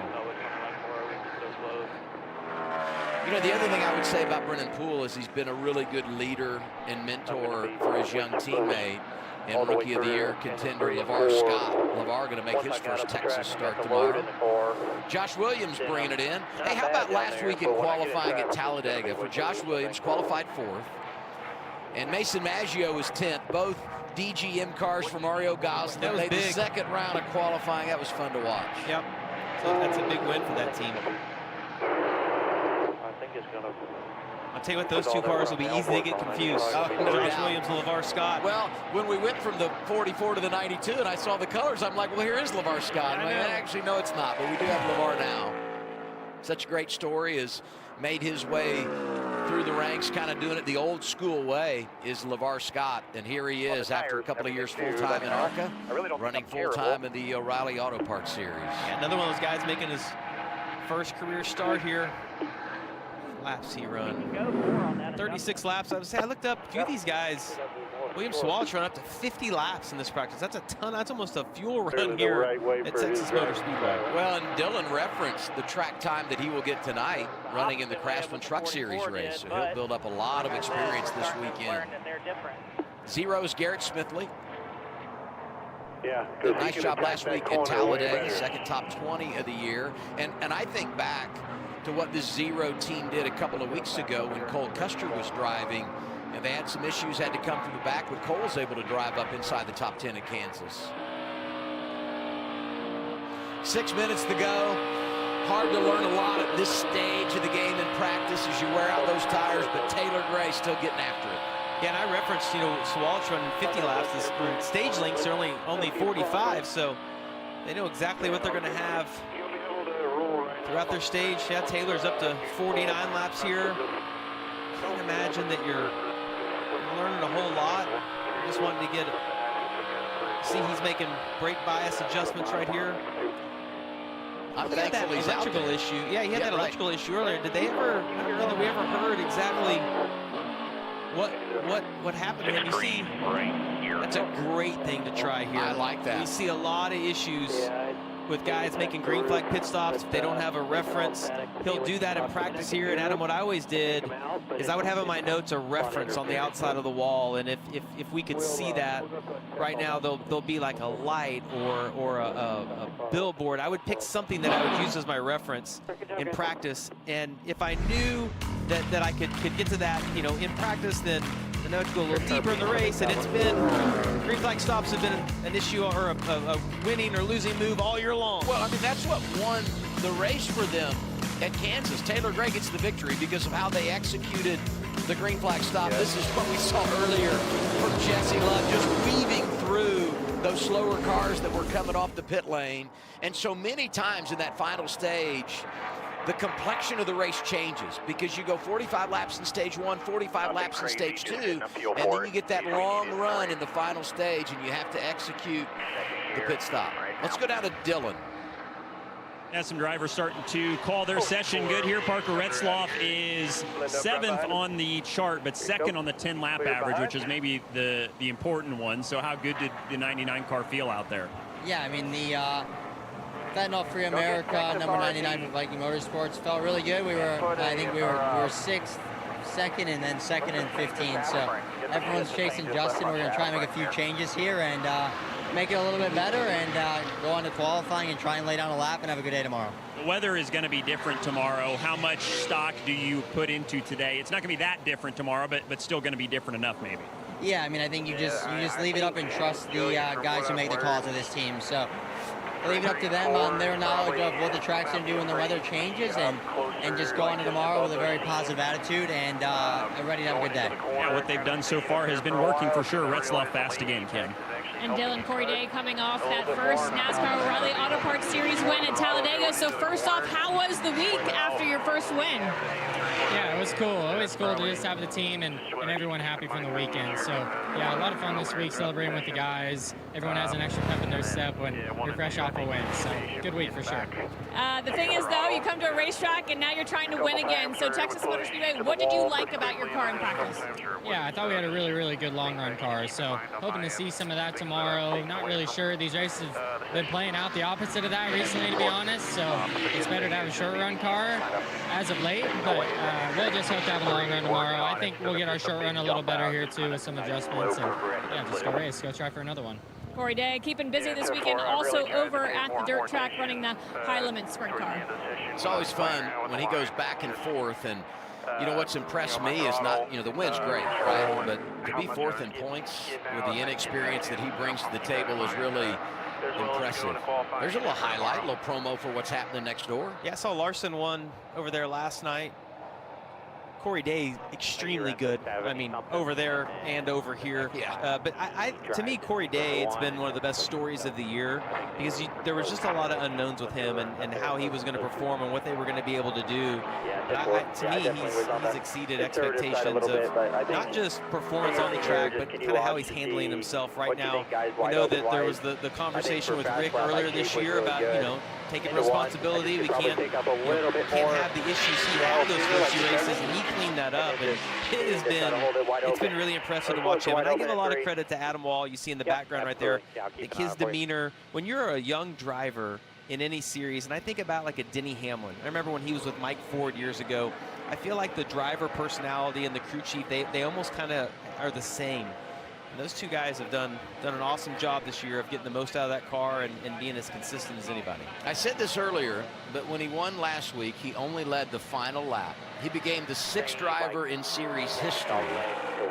The other thing I would say about Brennan Poole is he's been a really good leader and mentor for his young teammate and Rookie of the Year contender LeVar Scott. LeVar going to make his first Texas start tomorrow. Josh Williams bringing it in. Hey, how about last week in qualifying at Talladega for Josh Williams, qualified 4th. And Mason Maggio was 10th. Both DGM cars for Mario Gosling. That was big. The second round of qualifying. That was fun to watch.
Yep. So that's a big win for that team. I'll tell you what, those two cars will be easy to get confused. Josh Williams and LeVar Scott.
Well, when we went from the 44 to the 92 and I saw the colors, I'm like, well, here is LeVar Scott. Actually, no, it's not, but we do have LeVar now. Such a great story, has made his way through the ranks, kind of doing it the old school way, is LeVar Scott. And here he is after a couple of years full-time in ARCA, running full-time in the O'Reilly Auto Parts Series.
Yeah, another one of those guys making his first career start here. Laps he run 36 laps. I looked up a few of these guys. William Swalch run up to 50 laps in this practice. That's a ton. That's almost a fuel run here at Texas Motor Speedway.
Well, and Dylan referenced the track time that he will get tonight running in the Craftsman Truck Series race. So he'll build up a lot of experience this weekend. Zero's Garrett Smithley.
Yeah,
nice job last week at Talladega, second top 20 of the year. And I think back to what this Zero team did a couple of weeks ago when Cole Custer was driving, and they had some issues, had to come from the back, but Cole was able to drive up inside the top 10 at Kansas. 6 minutes to go. Hard to learn a lot at this stage of the game in practice as you wear out those tires, but Taylor Gray still getting after it.
Yeah, and I referenced, Swalch running 50 laps. The stage lengths are only 45, so they know exactly what they're going to have throughout their stage. Yeah, Taylor's up to 49 laps here. Can't imagine that you're learning a whole lot. I just wanted to see he's making brake bias adjustments right here.
I'm
He had that
thankful he's out
electrical
there.
issue. Yeah, he had that electrical issue earlier. Did they ever? I don't know that we ever heard exactly what happened to him. You see, that's a great thing to try here.
I like that.
We see a lot of issues with guys making green flag pit stops. If they don't have a reference, he'll do that in practice here. And Adam, what I always did is I would have in my notes a reference on the outside of the wall. And if we could see that right now, there'll be like a light or a billboard. I would pick something that I would use as my reference in practice. And if I knew that I could get to that, you know, in practice, then I know to go a little deeper in the race, and it's been, green flag stops have been an issue or a winning or losing move all year long.
Well, I mean, that's what won the race for them at Kansas. Taylor Gray gets the victory because of how they executed the green flag stop. This is what we saw earlier from Jesse Love, just weaving through those slower cars that were coming off the pit lane. And so many times in that final stage, the complexion of the race changes because you go 45 laps in stage 1, 45 laps in stage 2, and then you get that long run in the final stage, and you have to execute the pit stop. Let's go down to Dylan.
As some drivers starting to call their session good here. Parker Retzloff is 7th on the chart, but 2nd on the 10-lap average, which is maybe the important one. So how good did the 99 car feel out there?
Yeah, I mean, the Fentanyl Free America, number 99 for Viking Motorsports, felt really good. I think we were 6th, 2nd, and then 2nd and 15. So everyone's chasing Justin. We're going to try and make a few changes here and make it a little bit better and go on to qualifying and try and lay down a lap and have a good day tomorrow.
The weather is going to be different tomorrow. How much stock do you put into today? It's not going to be that different tomorrow, but still going to be different enough maybe.
Yeah, I mean, I think you just leave it up and trust the guys who make the calls of this team. So leave it up to them on their knowledge of what the track's going to do when the weather changes, and just go on to tomorrow with a very positive attitude and ready to have a good day.
Yeah, what they've done so far has been working for sure. Retzloff fast again, Kim.
And Dylan, Corey Day coming off that first NASCAR O'Reilly Auto Parts Series win at Talladega. So first off, how was the week after your first win?
Yeah, it was cool. Always cool to just have the team and everyone happy from the weekend. So yeah, a lot of fun this week celebrating with the guys. Everyone has an extra pep in their step when you're fresh off a win. So good week for sure.
The thing is, though, you come to a racetrack and now you're trying to win again. So Texas Motor Speedway, what did you like about your car in practice?
Yeah, I thought we had a really, really good long run car. So hoping to see some of that tomorrow. Not really sure. These races have been playing out the opposite of that recently, to be honest. So it's better to have a short run car as of late. But we'll just hope to have a long run tomorrow. I think we'll get our short run a little better here too with some adjustments. And yeah, just go race. Go try for another one.
Corey Day keeping busy this weekend, also over at the dirt track running the high limit sprint car.
It's always fun when he goes back and forth, and you know what's impressed me is not, you know, the win's great, right? But to be 4th in points with the inexperience that he brings to the table is really impressive. There's a little highlight, a little promo for what's happening next door.
Yeah, I saw Larson won over there last night. Corey Day, extremely good. I mean, over there and over here.
Yeah.
But to me, Corey Day, it's been one of the best stories of the year because there was just a lot of unknowns with him and how he was going to perform and what they were going to be able to do. To me, he's exceeded expectations of not just performance on the track, but kind of how he's handling himself right now. We know that there was the conversation with Rick earlier this year about, you know, taking responsibility. We can't have the issues he had those first few races, and he cleaned that up. And it's been really impressive to watch him. And I give a lot of credit to Adam Wall. You see in the background right there, like his demeanor. When you're a young driver in any series, and I think about like a Denny Hamlin. I remember when he was with Mike Ford years ago. I feel like the driver personality and the crew chief, they almost kind of are the same. And those two guys have done an awesome job this year of getting the most out of that car and being as consistent as anybody.
I said this earlier, but when he won last week, he only led the final lap. He became the 6th driver in series history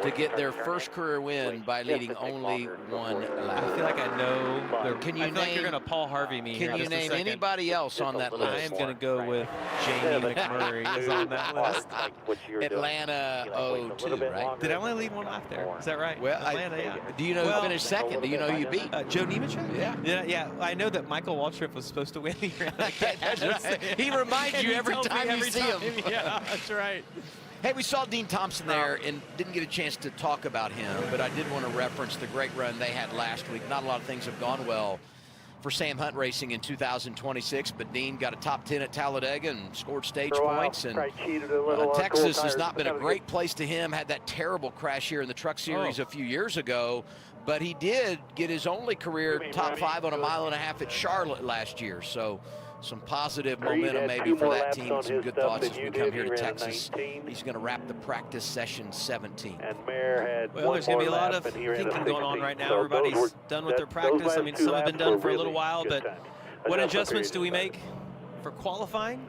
to get their first career win by leading only 1 lap.
I feel like I know.
Can you
I feel like you're going to Paul Harvey me.
Can you name anybody else on that list?
I am going to go with Jamie McMurray is on that list.
Atlanta 02, right?
Did I only lead 1 lap there? Is that right?
Well,
Atlanta, yeah.
Do you know who finished 2nd? Do you know who you beat?
Joe Nemechek?
Yeah.
I know that Michael Waltrip was supposed to win here.
That's right. He reminds you every time you see him.
Yeah, that's right.
Hey, we saw Dean Thompson there and didn't get a chance to talk about him, but I did want to reference the great run they had last week. Not a lot of things have gone well for Sam Hunt Racing in 2026, but Dean got a top 10 at Talladega and scored stage points. And Texas has not been a great place to him. Had that terrible crash here in the Truck Series a few years ago, but he did get his only career top 5 on a mile and a half at Charlotte last year. So some positive momentum maybe for that team. Some good thoughts as we come here to Texas. He's going to wrap the practice session 17.
Well, there's going to be a lot of thinking going on right now. Everybody's done with their practice. I mean, some have been done for a little while, but what adjustments do we make for qualifying?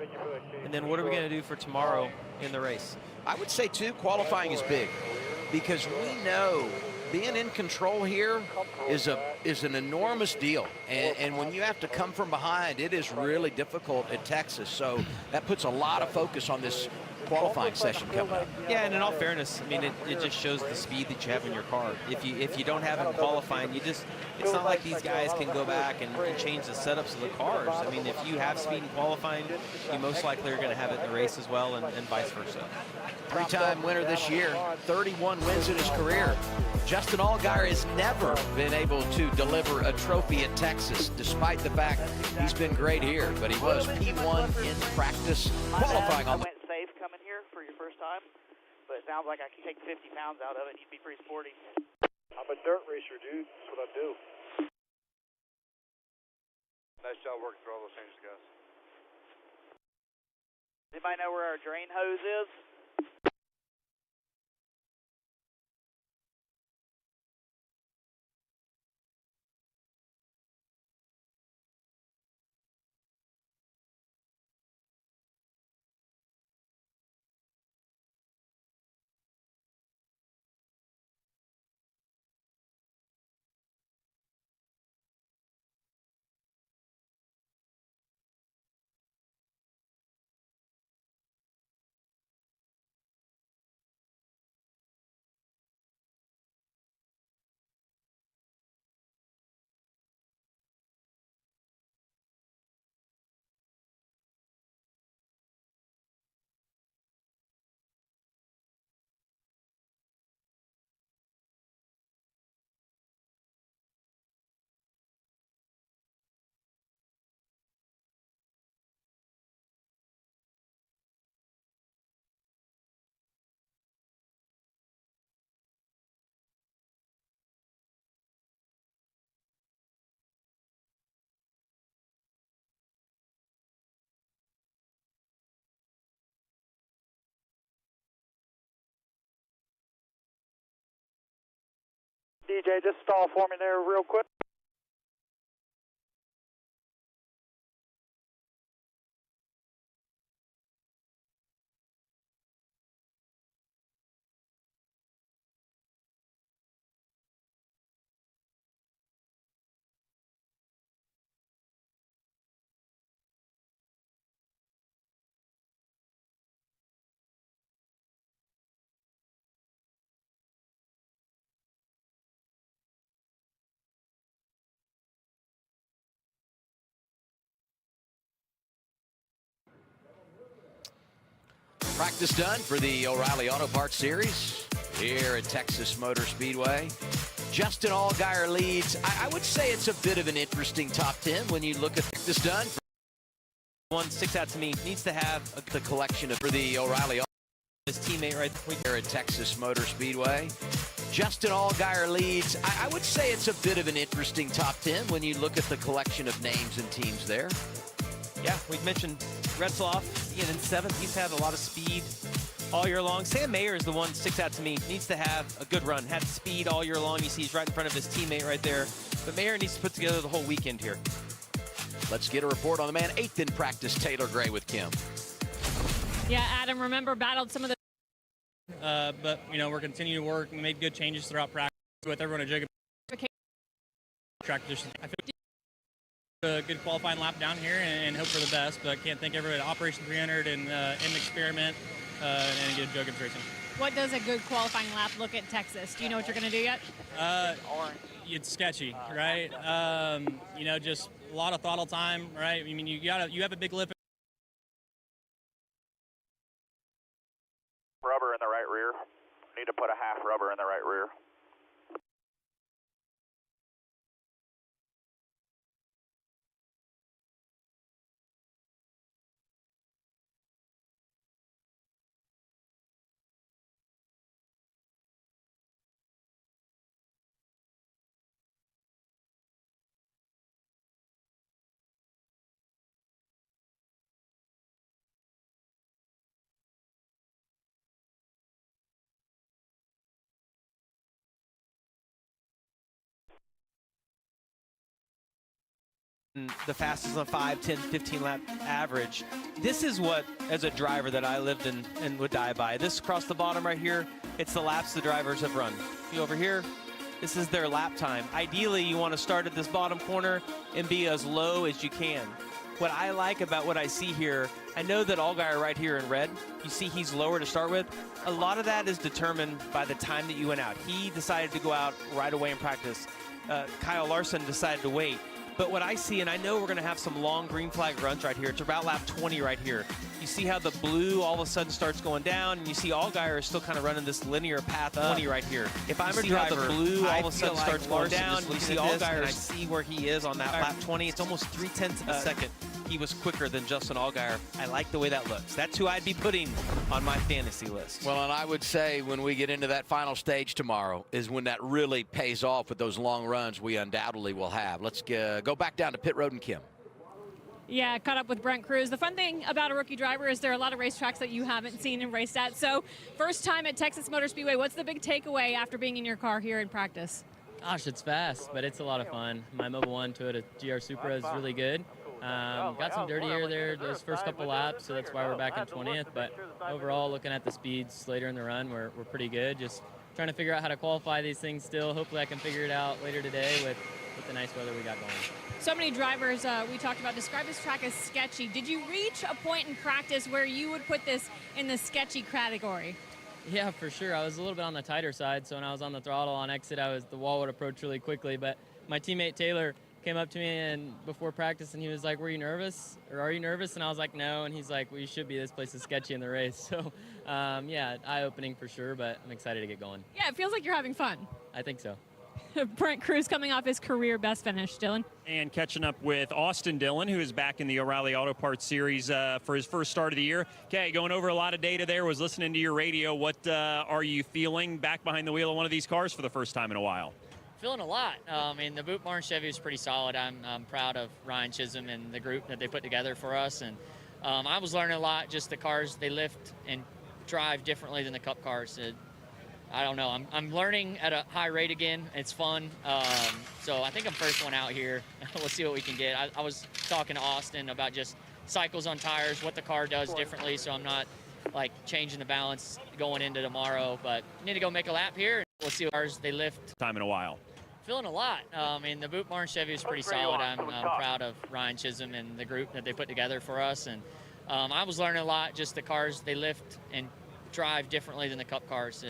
And then what are we going to do for tomorrow in the race?
I would say, too, qualifying is big, because we know being in control here is an enormous deal, and when you have to come from behind, it is really difficult at Texas. So that puts a lot of focus on this qualifying session coming up.
Yeah, and in all fairness, I mean, it just shows the speed that you have in your car. If you don't have it in qualifying, it's not like these guys can go back and change the setups of the cars. I mean, if you have speed in qualifying, you most likely are going to have it in the race as well, and vice versa.
3-time winner this year, 31 wins in his career. Justin Allgaier has never been able to deliver a trophy at Texas, despite the fact he's been great here. But he was P1 in practice, qualifying on the...
I went safe coming here for your first time, but it sounds like I can take 50 pounds out of it. You'd be pretty sporty.
I'm a dirt racer, dude. That's what I do. Nice job working through all those changes, guys.
Anybody know where our drain hose is? DJ, just stall for me there real quick.
Practice done for the O'Reilly Auto Parts Series here at Texas Motor Speedway. Justin Allgaier leads. I would say it's a bit of an interesting top 10 when you look at this done.
One sticks out to me. Needs to have
the collection of for the O'Reilly Auto
his teammate right
here at Texas Motor Speedway. Justin Allgaier leads. I would say it's a bit of an interesting top 10 when you look at the collection of names and teams there.
Yeah, we've mentioned Retzloff being in 7th. He's had a lot of speed all year long. Sam Mayer is the one that sticks out to me. Needs to have a good run. Had speed all year long. You see he's right in front of his teammate right there. But Mayer needs to put together the whole weekend here.
Let's get a report on the man 8th in practice, Taylor Gray with Kim.
Yeah, Adam, remember, battled some of the...
But, you know, we're continuing to work and made good changes throughout practice with everyone at Jacob. Track conditions. I feel a good qualifying lap down here and hope for the best, but can't thank everybody at Operation 300 and in experiment and get Jacobs racing.
What does a good qualifying lap look at Texas? Do you know what you're going to do yet?
It's sketchy, right? You know, just a lot of throttle time, right? I mean, you have a big lip.
Rubber in the right rear. Need to put a half rubber in the right rear.
the fastest on 5, 10, 15 lap average. This is what, as a driver that I lived in and would die by. This across the bottom right here, it's the laps the drivers have run. See over here, this is their lap time. Ideally, you want to start at this bottom corner and be as low as you can. What I like about what I see here, I know that Allgaier right here in red, you see he's lower to start with. A lot of that is determined by the time that you went out. He decided to go out right away in practice. Kyle Larson decided to wait. But what I see, and I know we're going to have some long green flag runs right here. It's about lap 20 right here. You see how the blue all of a sudden starts going down, and you see Allgaier is still kind of running this linear path 20 right here. If I'm a driver, the blue all of a sudden starts going down, and you see Allgaier, and I see where he is on that lap 20. It's almost 0.3 of a second. He was quicker than Justin Allgaier. I like the way that looks. That's who I'd be putting on my fantasy list.
Well, and I would say when we get into that final stage tomorrow is when that really pays off with those long runs we undoubtedly will have. Let's go back down to pit road and Kim.
Yeah, caught up with Brent Cruz. The fun thing about a rookie driver is there are a lot of racetracks that you haven't seen and raced at. So first time at Texas Motor Speedway, what's the big takeaway after being in your car here in practice?
Gosh, it's fast, but it's a lot of fun. My Mobile 1 Toyota GR Supra is really good. Got some dirty air there those first couple laps, so that's why we're back in 20th. But overall, looking at the speeds later in the run, we're pretty good. Just trying to figure out how to qualify these things still. Hopefully I can figure it out later today with the nice weather we got going.
So many drivers we talked about describe this track as sketchy. Did you reach a point in practice where you would put this in the sketchy category?
Yeah, for sure. I was a little bit on the tighter side, so when I was on the throttle on exit, the wall would approach really quickly. But my teammate Taylor came up to me and before practice and he was like, "Were you nervous? Or are you nervous?" And I was like, "No." And he's like, "Well, you should be. This place is sketchy in the race." So, yeah, eye-opening for sure, but I'm excited to get going.
Yeah, it feels like you're having fun.
I think so.
Brent Cruz coming off his career best finish. Dylan?
And catching up with Austin Dillon, who is back in the O'Reilly Auto Parts Series for his first start of the year. Okay, going over a lot of data there, was listening to your radio. What are you feeling back behind the wheel of one of these cars for the first time in a while?
Feeling a lot. I mean, the Boot Barn Chevy is pretty solid. I'm proud of Ryan Chisholm and the group that they put together for us. And I was learning a lot, just the cars, they lift and drive differently than the Cup cars. I don't know. I'm learning at a high rate again. It's fun. So I think I'm first one out here. We'll see what we can get. I was talking to Austin about just cycles on tires, what the car does differently, so I'm not like changing the balance going into tomorrow. But need to go make a lap here. We'll see what cars they lift.
Time in a while.
Feeling a lot. I mean, the Boot Barn Chevy is pretty solid. I'm proud of Ryan Chisholm and the group that they put together for us. And I was learning a lot, just the cars they lift and drive differently than the Cup cars.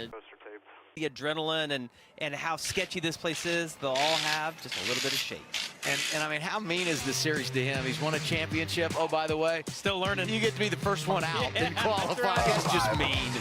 The adrenaline and how sketchy this place is, they'll all have just a little bit of shake.
And I mean, how mean is this series to him? He's won a championship. Oh, by the way,
still learning.
You get to be the first one out and qualify.
Right.
That's just mean.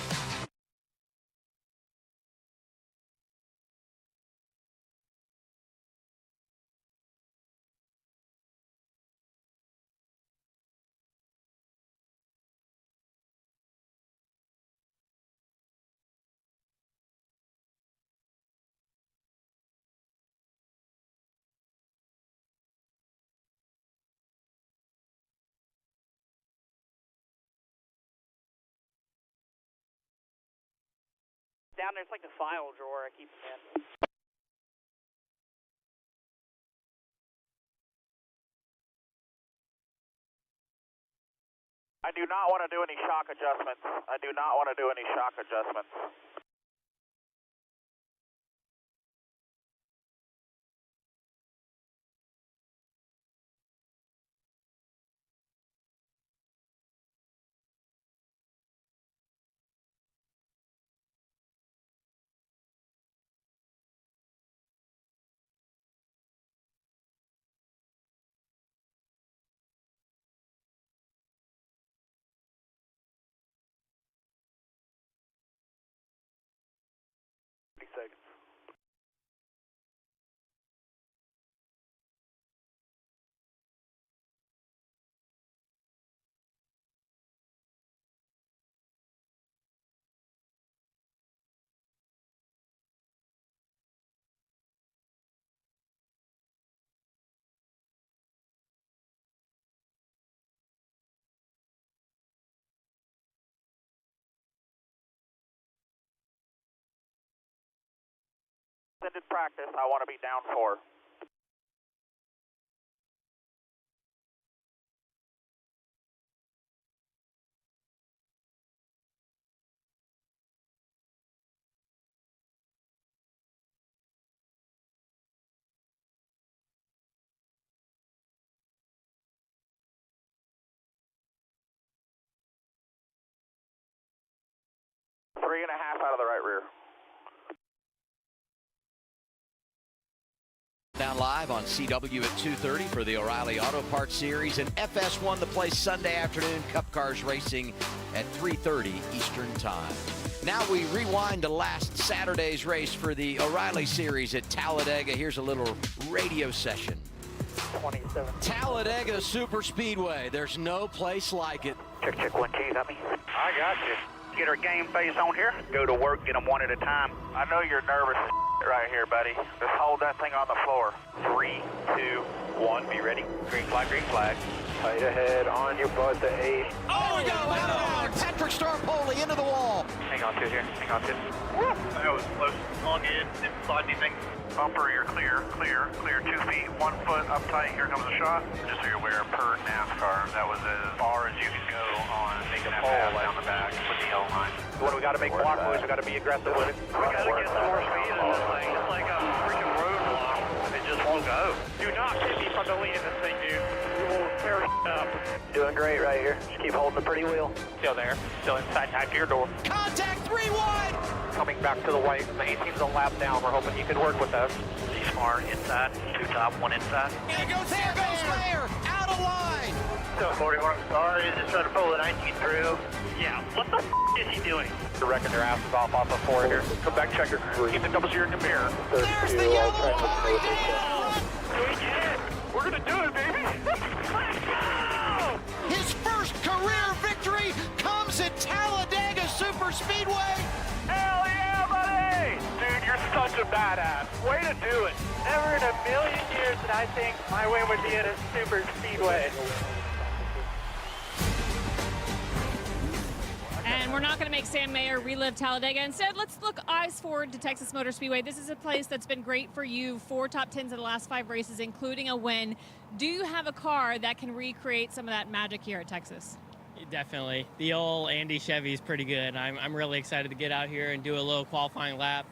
Down there, it's like the file drawer I keep them in.
I do not want to do any shock adjustments. I do not want to do any shock adjustments. Seconds. Extended practice, I want to be down 4. 3.5 out of the right rear.
Down live on CW at 2:30 for the O'Reilly Auto Parts Series and FS1 the place Sunday afternoon. Cup cars racing at 3:30 Eastern Time. Now we rewind to last Saturday's race for the O'Reilly Series at Talladega. Here's a little radio session.
27.
Talladega Super Speedway. There's no place like it.
Check 1, can you got me?
I got you.
Get our game face on here. Go to work, get them one at a time.
I know you're nervous as right here, buddy. Just hold that thing on the floor.
3, 2, 1, be ready. Green flag, green flag.
Tight ahead, on your butt to 8.
Oh, we go out! Patrick Starpoli into the wall.
Hang on to it here, hang on to it.
That was close. On in, didn't slide anything. Bumper, you're clear, clear, clear. 2 feet, 1 foot up tight. Here comes the shot. Just so you're aware, per NASCAR, that was as far as you could go on making that pass down the back with the L line.
What do we got to make block moves? We got to be aggressive with it.
We got to get some more speed in this thing. It's like a freaking roadblock. It just won't go.
Do not hit me from the lead in this thing, dude.
You will tear up.
Doing great right here. Just keep holding the pretty wheel.
Still there. Still inside tight to your door.
Contact 3 wide.
Coming back to the white. The 18's a lap down. We're hoping you can work with us.
He's far inside. 2 top, 1 inside.
And it goes there goes Leer. Out of line.
Still 41. Sorry, just trying to pull the 19 through.
Yeah. What the is he doing?
They're wrecking their asses off of 4 here. Come back, check your crew. Keep the double zero in the mirror.
There's the yellow line down.
We did it. We're going to do it, baby.
Let's go. His first career victory comes at Talladega Super Speedway.
Hell yeah, buddy! Dude, you're such a badass. Way to do it.
Never in a million years did I think my win would be at a super speedway.
And we're not going to make Sam Mayer relive Talladega. Instead, let's look eyes forward to Texas Motor Speedway. This is a place that's been great for you. 4 top 10s in the last 5 races, including a win. Do you have a car that can recreate some of that magic here at Texas?
Definitely. The old Andy Chevy is pretty good. I'm really excited to get out here and do a little qualifying lap.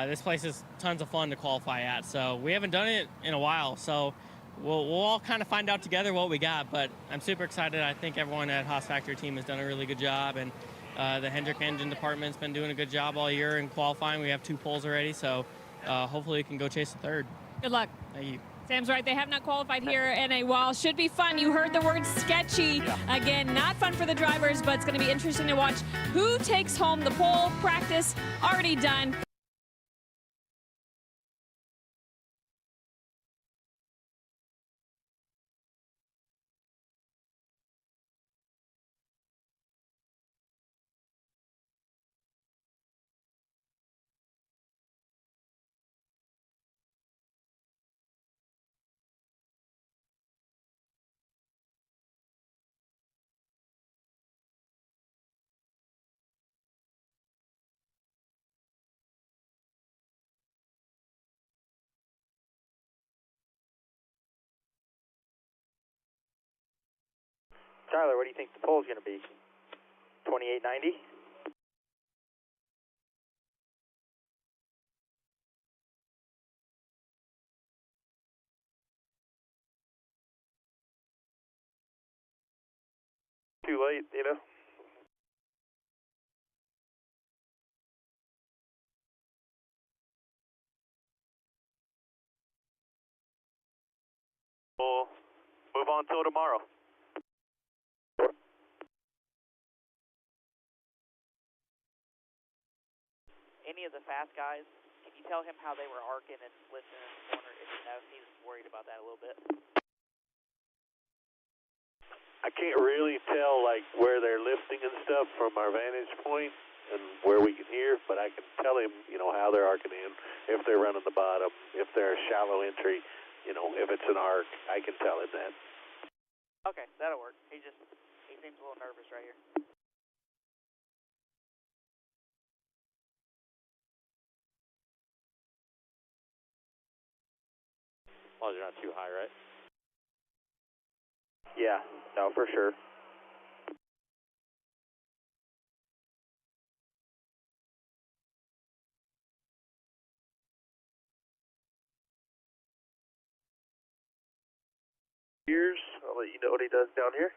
This place is tons of fun to qualify at, so we haven't done it in a while, so we'll all kind of find out together what we got, but I'm super excited. I think everyone at Haas Factory team has done a really good job, and the Hendrick engine department's been doing a good job all year in qualifying. We have 2 poles already, so hopefully we can go chase the 3rd.
Good luck.
Thank you.
Sam's right. They have not qualified here in a while. Should be fun. You heard the word sketchy. Again, not fun for the drivers, but it's going to be interesting to watch who takes home the pole. Practice already done.
Tyler, what do you think the pole's going to be? 2890?
Too late, you know? We'll move on till tomorrow.
Any of the fast guys, can you tell him how they were arcing and listening in the corner? If you know, he's worried about that a little bit.
I can't really tell like where they're lifting and stuff from our vantage point and where we can hear, but I can tell him, you know, how they're arcing in, if they're running the bottom, if they're a shallow entry, you know, if it's an arc, I can tell him that.
Okay, that'll work. He seems a little nervous right here.
As long as you're not too high, right?
Yeah, no, for sure.
I'll let you know what he does down here.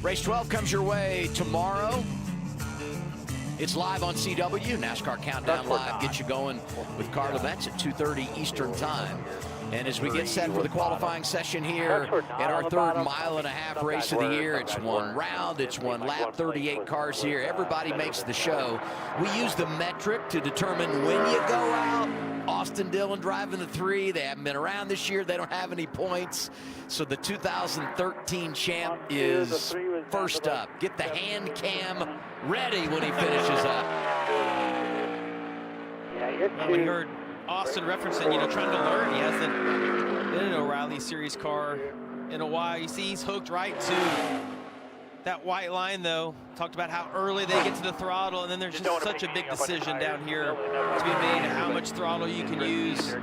Race 12 comes your way tomorrow. It's live on CW. NASCAR Countdown Live gets you going with car events at 2:30 Eastern Time. And as we get set for the qualifying session here in our third mile-and-a-half race of the year, it's one round, it's one lap, 38 cars here. Everybody makes the show. We use the metric to determine when you go out. Austin Dillon driving the 3. They haven't been around this year. They don't have any points. So the 2013 champ is first up. Get the hand cam ready when he finishes up.
We heard Austin referencing, trying to learn. He hasn't been in an O'Reilly Series car in a while. You see he's hooked right to that white line, though. Talked about how early they get to the throttle, and then there's just such a big decision down here to be made of how much throttle you can use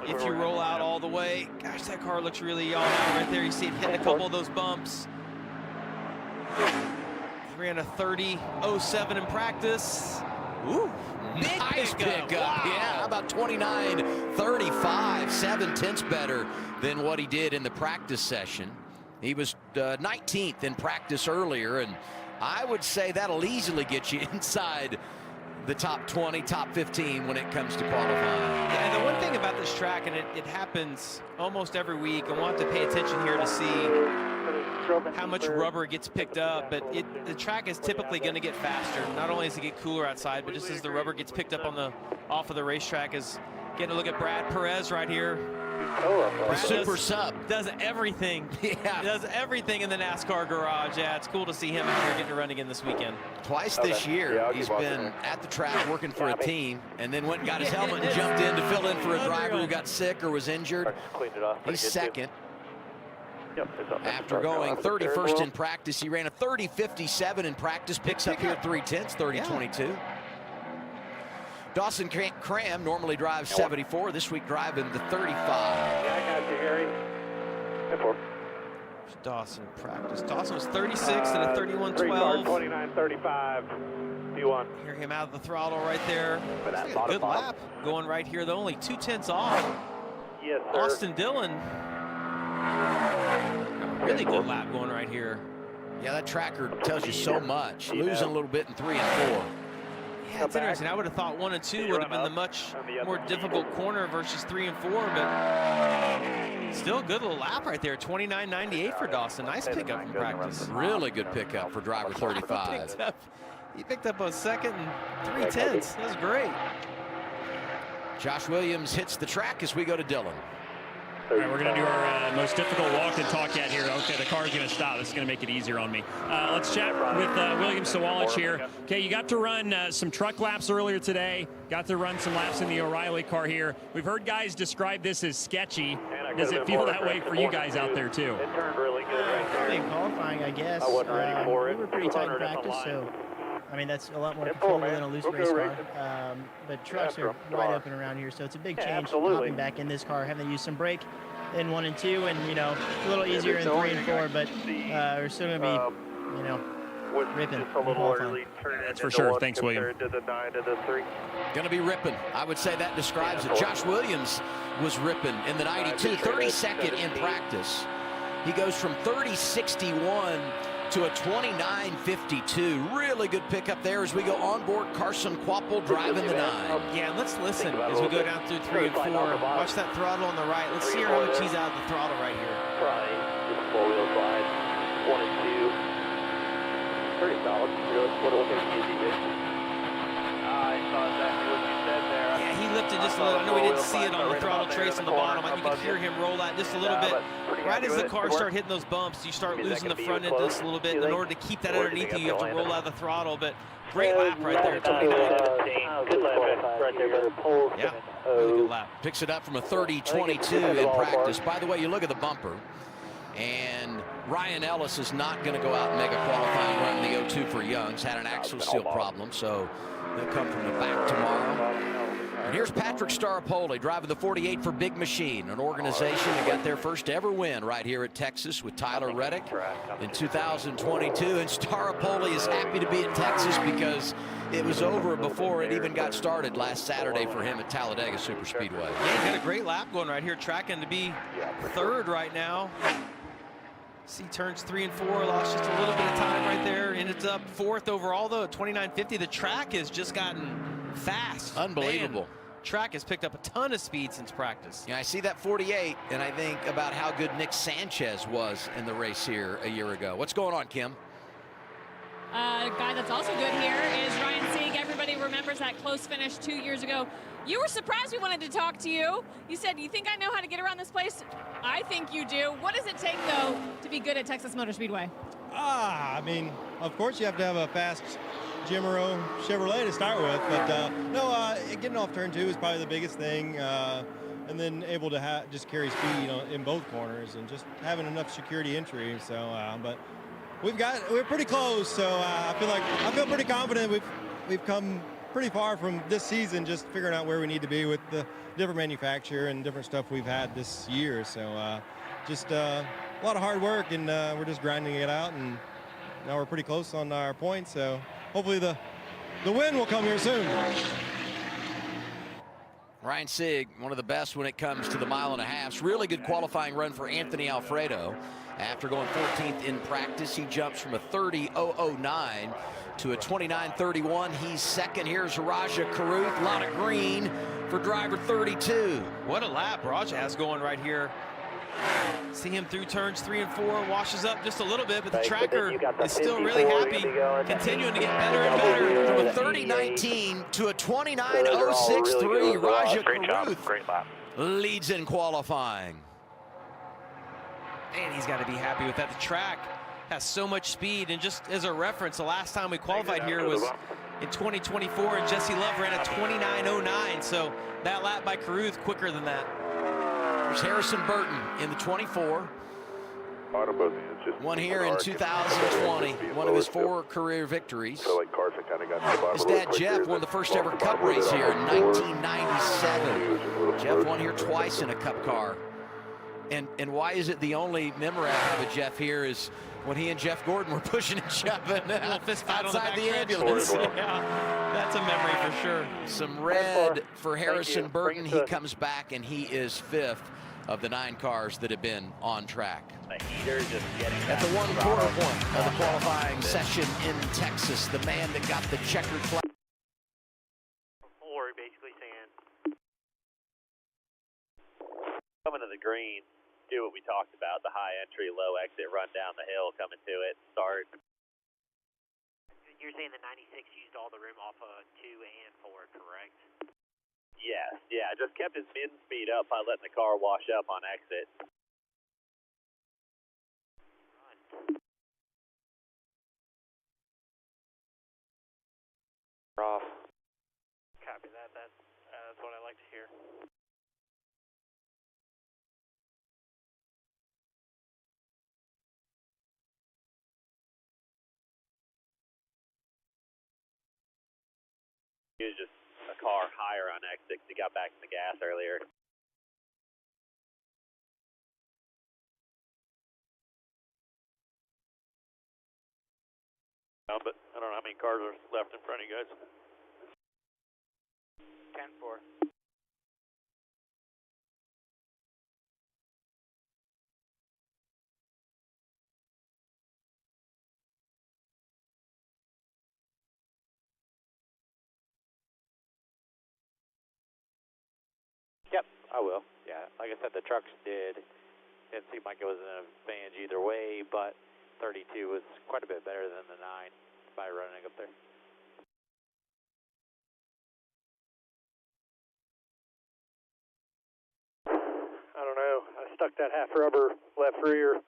if you roll out all the way. Gosh, that car looks really all out right there. You see it hitting a couple of those bumps. He ran a 30.07 in practice. Ooh,
nice pickup. Wow. Yeah, how about 29.35, 7/10 better than what he did in the practice session. He was 19th in practice earlier, and I would say that'll easily get you inside the top 20, top 15 when it comes to qualifying.
Yeah, and the one thing about this track, and it happens almost every week, and we'll have to pay attention here to see how much rubber gets picked up, but the track is typically going to get faster. Not only does it get cooler outside, but just as the rubber gets picked up off of the racetrack, is getting a look at Brad Perez right here.
The super sub
does everything. Yeah, does everything in the NASCAR garage. Yeah, it's cool to see him out here getting to run again this weekend.
Twice this year, he's been at the track working for a team, and then went and got his helmet and jumped in to fill in for a driver who got sick or was injured. He's second. After going 31st in practice, he ran a 30.57 in practice, picks up here 3/10, 30.22. Dawson Cram normally drives 74, this week driving the 35.
Yeah, I got you, Harry.
Dawson practice. Dawson was 36 and a 31.12.
29.35. D1.
Hear him out of the throttle right there. A good lap going right here, though, only 2/10 off.
Yes, sir.
Austin Dillon. Really good lap going right here.
Yeah, that tracker tells you so much. Losing a little bit in 3 and 4.
Yeah, it's interesting. I would have thought 1 and 2 would have been the much more difficult corner versus 3 and 4, but still a good little lap right there. 29.98 for Dawson. Nice pickup from practice.
Really good pickup for driver 35.
He picked up a second and 3/10. That's great.
Josh Williams hits the track as we go to Dillon.
All right, we're going to do our most difficult walk and talk yet here. Okay, the car's going to stop. This is going to make it easier on me. Let's chat with William Sawalich here. Okay, you got to run some truck laps earlier today. Got to run some laps in the O'Reilly car here. We've heard guys describe this as sketchy. Does it feel that way for you guys out there, too?
It turned really good right there.
In qualifying, I guess.
I wasn't ready for it.
We were pretty tight in practice, so I mean, that's a lot more controllable than a loose race car. But trucks are wide open around here, so it's a big change hopping back in this car, having to use some brake in 1 and 2, and a little easier in 3 and 4. But we're still going to be, ripping.
That's for sure. Thanks, William.
Going to be ripping. I would say that describes it. Josh Williams was ripping in the 92, 32nd in practice. He goes from 30.61 to a 29.52. Really good pickup there as we go on board. Carson Quapple driving the 9.
Yeah, let's listen as we go down through 3 and 4. Watch that throttle on the right. Let's see how much he's out of the throttle right here.
Probably just 4-wheel slide. 1 and 2. Pretty solid. What do you think? I saw exactly what you said there.
Yeah, he lifted just a little. I know we didn't see it on the throttle trace on the bottom. You could hear him roll out just a little bit. Right as the car start hitting those bumps, you start losing the front end just a little bit. In order to keep that underneath you, you have to roll out the throttle. But great lap right there, 29.
Good lap right there, but
yeah, really good lap.
Picks it up from a 30.22 in practice. By the way, you look at the bumper, and Ryan Ellis is not going to go out and make a qualifying run in the 02 for Young's. Had an axle seal problem, so they'll come from the back tomorrow. And here's Patrick Staropoli driving the 48 for Big Machine, an organization that got their first ever win right here at Texas with Tyler Reddick in 2022. And Staropoli is happy to be at Texas because it was over before it even got started last Saturday for him at Talladega Super Speedway.
Yeah, he's got a great lap going right here, tracking to be third right now. See turns 3 and 4, lost just a little bit of time right there. Ended up 4th overall though at 29.50. The track has just gotten fast.
Unbelievable.
Man, track has picked up a ton of speed since practice.
Yeah, I see that 48, and I think about how good Nick Sanchez was in the race here a year ago. What's going on, Kim?
A guy that's also good here is Ryan Sieg. Everybody remembers that close finish 2 years ago. You were surprised we wanted to talk to you. You said, you think I know how to get around this place? I think you do. What does it take, though, to be good at Texas Motor Speedway?
I mean, of course you have to have a fast Jimaro Chevrolet to start with, but no, getting off turn 2 is probably the biggest thing, and then able to just carry speed in both corners and just having enough security entry. So, but we're pretty close. So I feel pretty confident. We've come pretty far from this season, just figuring out where we need to be with the different manufacturer and different stuff we've had this year. So just a lot of hard work, and we're just grinding it out, and now we're pretty close on our points. So hopefully the win will come here soon.
Ryan Sieg, one of the best when it comes to the mile-and-a-half. Really good qualifying run for Anthony Alfredo. After going 14th in practice, he jumps from a 30.009 to a 29.31. He's second. Here's Raja Caruth. A lot of green for driver 32.
What a lap Raja has going right here. See him through turns 3 and 4, washes up just a little bit, but the tracker is still really happy, continuing to get better and better.
From a 30.19 to a 29.063, Raja Caruth leads in qualifying.
And he's got to be happy with that. The track has so much speed, and just as a reference, the last time we qualified here was in 2024, and Jesse Love ran a 29.09, so that lap by Caruth quicker than that.
There's Harrison Burton in the 24. Won here in 2020, one of his 4 career victories. His dad Jeff won the first ever Cup race here in 1997. Jeff won here twice in a Cup car. And why is it the only memory I have of Jeff here is when he and Jeff Gordon were pushing and shoving outside the ambulance.
Yeah, that's a memory for sure.
Some red for Harrison Burton. He comes back, and he is 5th of the 9 cars that have been on track. At the 1/4 point of the qualifying session in Texas, the man that got the checkered flag.
Or basically saying, coming to the green, do what we talked about, the high entry, low exit, run down the hill, coming to it, start.
You're saying the 96 used all the room off of 2 and 4, correct?
Yes, yeah, just kept his min speed up by letting the car wash up on exit.
Off.
Copy that. That's what I like to hear.
He was just a car higher on exit because he got back in the gas earlier.
But I don't know how many cars are left in front of you guys.
10-4.
Yep, I will. Yeah, like I said, the trucks didn't seem like it was an advantage either way, but 32 was quite a bit better than the 9 by running up there.
I don't know. I stuck that half rubber left rear.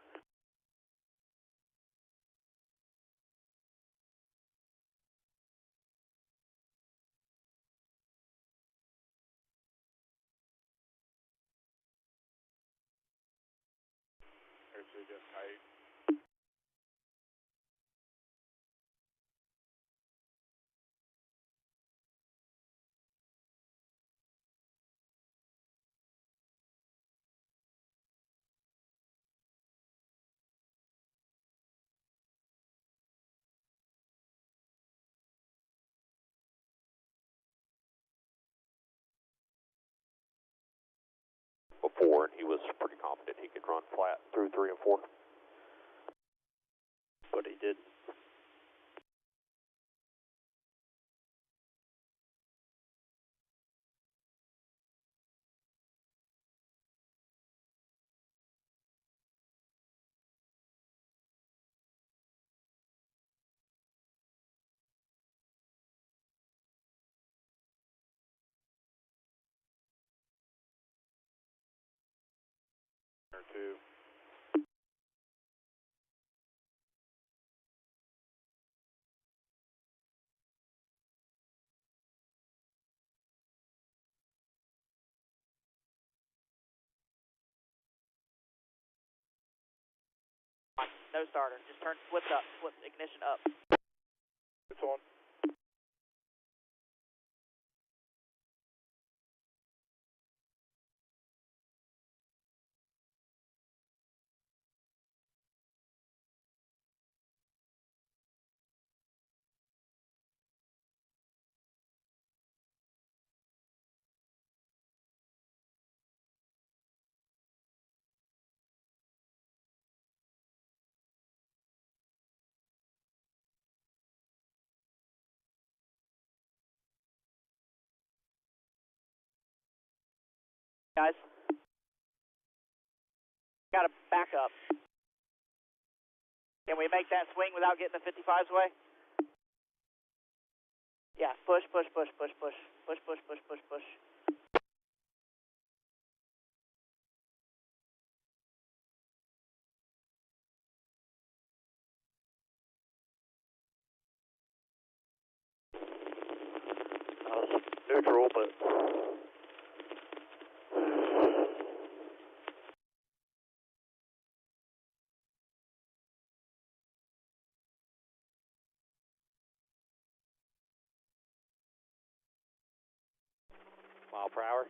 Just tight.
Before, and he was pretty confident he could run flat through 3 and 4.
but he didn't.
Two.
No starter. Just turn, flip it up, flip ignition up.
It's on.
Guys, got to back up. Can we make that swing without getting the 55's way? Yeah, push, push, push, push, push, push, push, push, push, push.
Neutral, but mile per hour.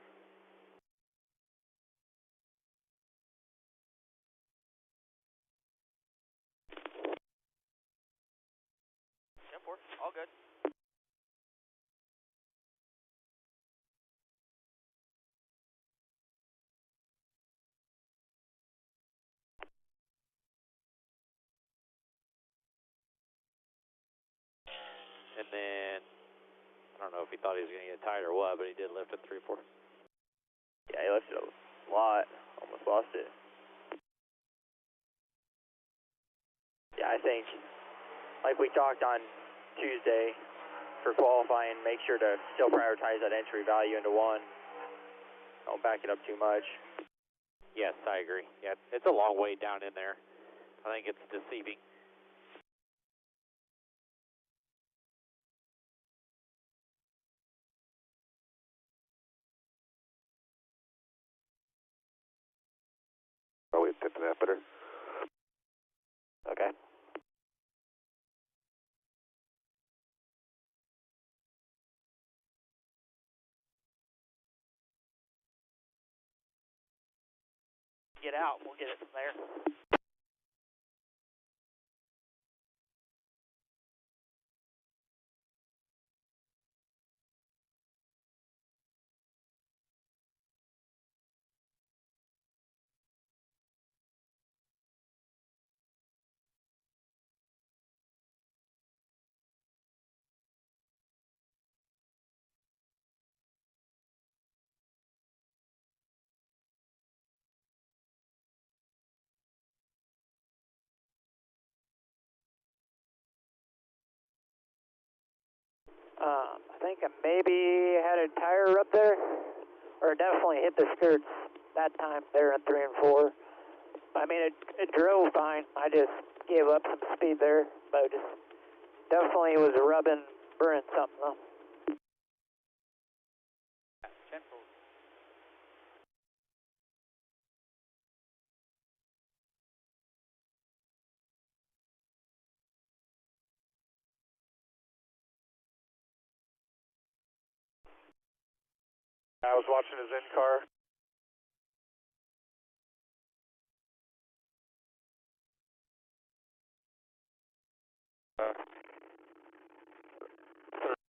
Jump forward, all good.
And then, I don't know if he thought he was going to get tight or what, but he did lift at 3-4.
Yeah, he lifted a lot. Almost lost it. Yeah, I think, like we talked on Tuesday, for qualifying, make sure to still prioritize that entry value into one. Don't back it up too much.
Yes, I agree. Yeah, it's a long way down in there. I think it's deceiving.
Probably tip that better.
Okay.
Get out, we'll get it from there.
I think I maybe had a tire up there, or definitely hit the skirts that time there in 3 and 4. I mean, it drove fine. I just gave up some speed there, but just definitely was rubbing, burning something though.
I was watching his in-car.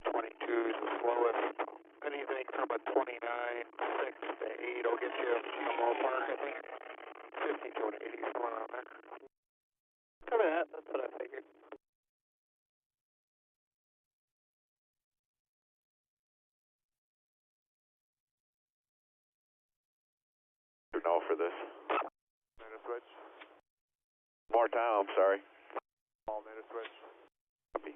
.22 is the slowest. Anything from a 29.6 to 8 will get you a ballpark, I think. 50 to an 80, somewhere around there.
Cover that, that's what I figured.
No for this. Minute switch. More time, I'm sorry. All minute switch. Copy.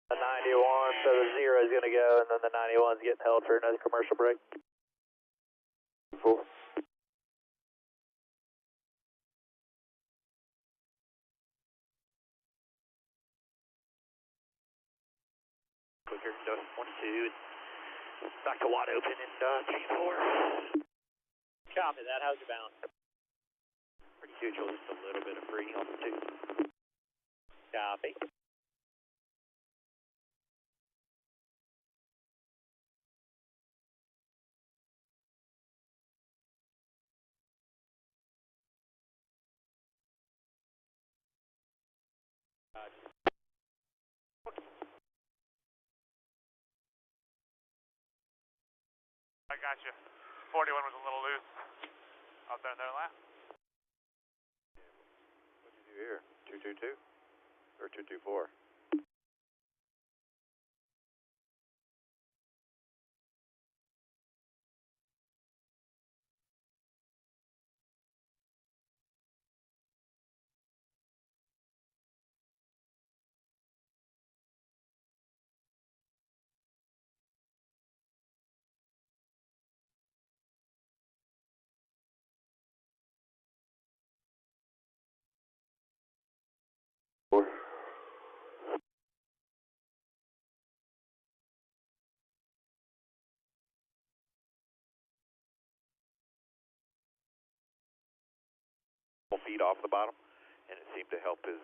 The 91, so the 0 is going to go, and then the 91 is getting held for another commercial break.
Full.
Quicker, just 1, 2, back to wide open and 3 and 4. Copy that, how's your balance? Pretty neutral, just a little bit of free on the 2. Copy.
I got you. 41 was a little loose out there in their lap. What'd you do here? 222 or 224? Feet off the bottom, and it seemed to help his,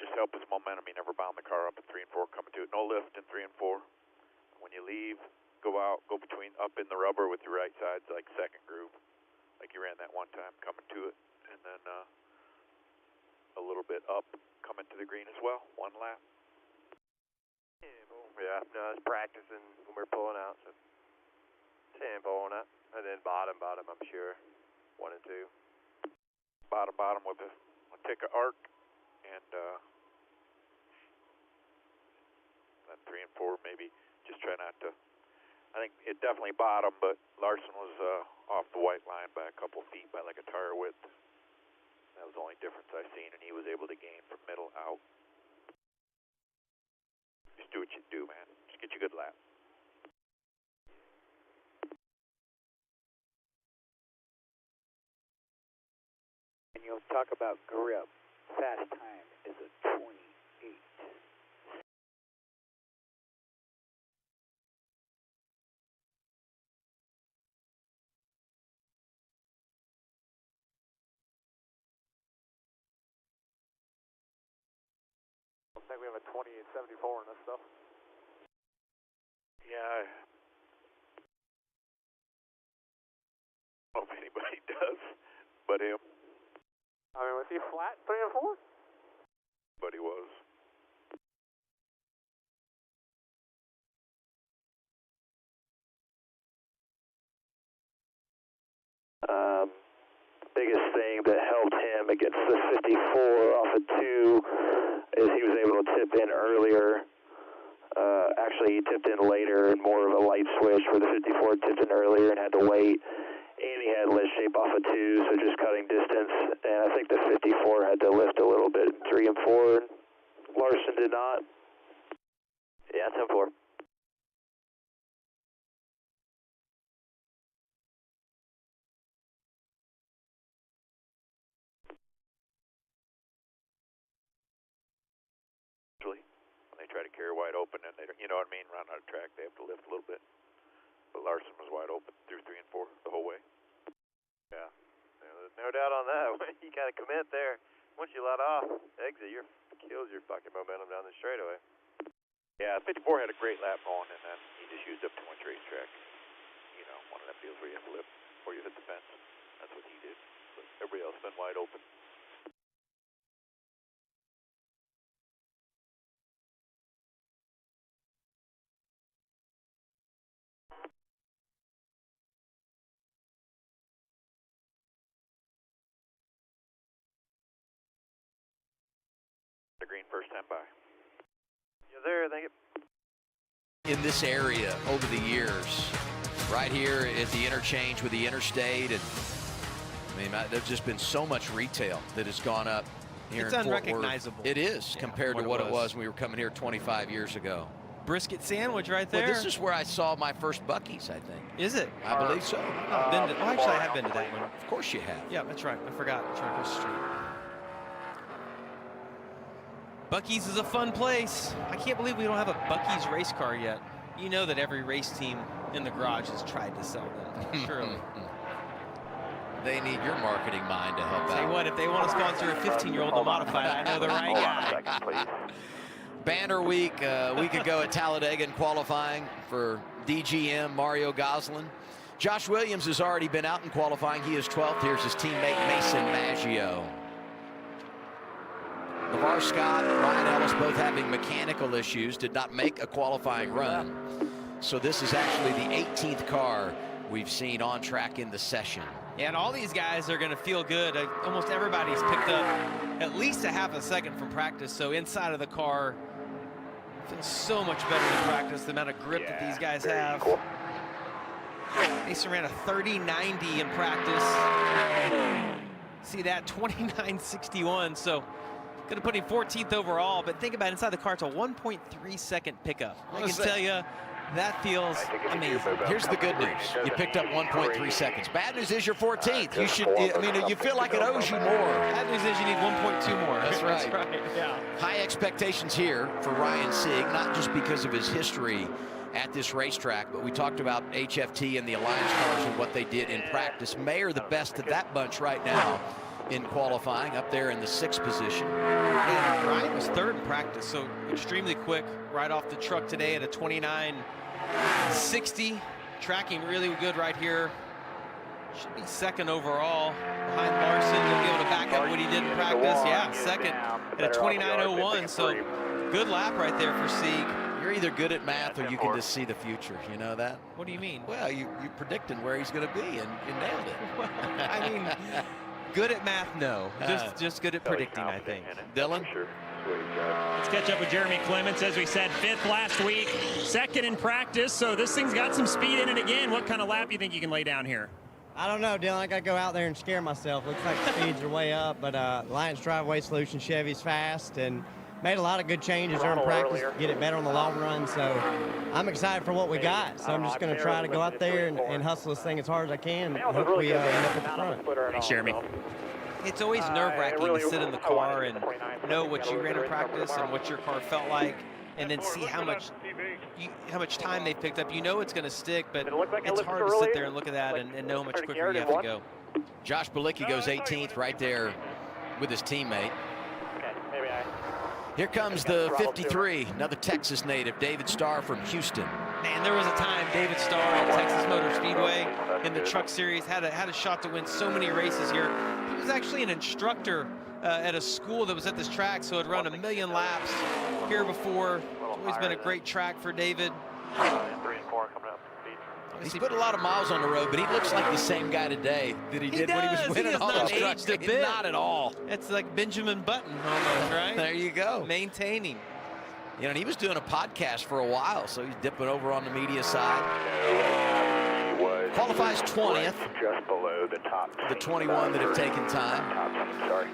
just help his momentum. He never bound the car up at 3 and 4 coming to it. No lift in 3 and 4. When you leave, go out, go between up in the rubber with your right sides, like second groove, like you ran that one time coming to it, and then a little bit up coming to the green as well. One lap.
Yeah, no, I was practicing when we were pulling out, so tempo on it, and then bottom, I'm sure, 1 and 2.
Bottom with a tick of arc, and then 3 and 4 maybe just try not to. I think it definitely bottom, but Larson was off the white line by a couple feet by like a tire width. That was the only difference I seen, and he was able to gain from middle out. Just do what you do, man. Just get you a good lap.
And you'll talk about grip. Fast time is a 28.
I think we have a 2874 in this stuff.
Yeah, I don't know if anybody does, but him.
I mean, was he flat 3 and 4?
But he was.
Biggest thing that helped him against the 54 off of 2 is he was able to tip in earlier. Actually, he tipped in later and more of a light switch, where the 54 tipped in earlier and had to wait. And he had lift shape off of 2, so just cutting distance. And I think the 54 had to lift a little bit in 3 and 4. And Larson did not. Yeah, 10-4.
When they try to carry wide open, and they, you know what I mean, run out of track, they have to lift a little bit. But Larson was wide open through 3 and 4 the whole way.
Yeah, there's no doubt on that. You got to commit there. Once you let off, exit, kills your fucking momentum down the straightaway.
Yeah, 54 had a great lap going, and then he just used up too much racetrack. You know, one of them deals where you have to lift before you hit the fence. That's what he did. But everybody else been wide open.
the green first time by.
Yes, sir. Thank you.
In this area over the years, right here at the interchange with the interstate, and I mean, there's just been so much retail that has gone up here in Fort Worth.
It's unrecognizable.
It is, compared to what it was when we were coming here 25 years ago.
Brisket sandwich right there.
Well, this is where I saw my first Buc-ee's, I think.
Is it?
I believe so.
Actually, I have been to that one.
Of course you have.
Yeah, that's right. I forgot. Charles Street. Buc-ee's is a fun place. I can't believe we don't have a Buc-ee's race car yet. You know that every race team in the garage has tried to sell them. Surely.
They need your marketing mind to help out.
Tell you what, if they want to sponsor a 15-year-old to modify it, I know the right guy.
Banner week, a week ago at Talladega in qualifying for DGM, Mario Gosselin. Josh Williams has already been out in qualifying. He is 12th. Here's his teammate, Mason Maggio. LeVar Scott, Ryan Ellis, both having mechanical issues, did not make a qualifying run. So this is actually the 18th car we've seen on track in the session.
Yeah, and all these guys are going to feel good. Almost everybody's picked up at least a half a second from practice. So inside of the car, feels so much better in practice, the amount of grip that these guys have. Cool. Mason ran a 30.90 in practice. See that, 29.61. So going to put him 14th overall. But think about it, inside the car, it's a 1.3 second pickup. I can tell you, that feels amazing.
Here's the good news. You picked up 1.3 seconds. Bad news is you're 14th. You should, I mean, you feel like it owes you more.
Bad news is you need 1.2 more.
That's right.
That's right, yeah.
High expectations here for Ryan Sieg, not just because of his history at this racetrack, but we talked about HFT and the Alliance cars and what they did in practice. Mayer the best of that bunch right now in qualifying, up there in the 6th position.
And Ryan was 3rd in practice, so extremely quick right off the truck today at a 29.60. Tracking really good right here. Should be 2nd overall behind Larson. He'll be able to back up what he did in practice. Yeah, 2nd at a 29.01, so good lap right there for Sieg.
You're either good at math or you can just see the future. You know that?
What do you mean?
Well, you're predicting where he's going to be, and you nailed it.
Well, I mean, good at math, no. Just good at predicting, I think.
Dylan?
Let's catch up with Jeremy Clements. As we said, 5th last week, 2nd in practice, so this thing's got some speed in it again. What kind of lap do you think you can lay down here?
I don't know, Dylan. I got to go out there and scare myself. Looks like the speeds are way up, but Alliance Driveway Solution Chevy's fast and made a lot of good changes during practice to get it better on the long run. So I'm excited for what we got. So I'm just going to try to go out there and hustle this thing as hard as I can. And hope we end up at the front.
Thanks, Jeremy.
It's always nerve-wracking to sit in the car and know what you ran in practice and what your car felt like, and then see how much time they picked up. You know it's going to stick, but it's hard to sit there and look at that and know how much quicker you have to go.
Josh Bilicki goes 18th right there with his teammate. Here comes the 53, another Texas native, David Starr from Houston.
Man, there was a time David Starr at Texas Motor Speedway in the Truck Series had a shot to win so many races here. He was actually an instructor at a school that was at this track, so had run 1 million laps here before. It's always been a great track for David.
3 and 4 coming up.
He's put a lot of miles on the road, but he looks like the same guy today that he did when he was winning all those trucks. Not at all.
It's like Benjamin Button almost, right?
There you go.
Maintaining.
You know, and he was doing a podcast for a while, so he's dipping over on the media side. Qualifies 20th.
Just below the top.
The 21 that have taken time.
Sorry.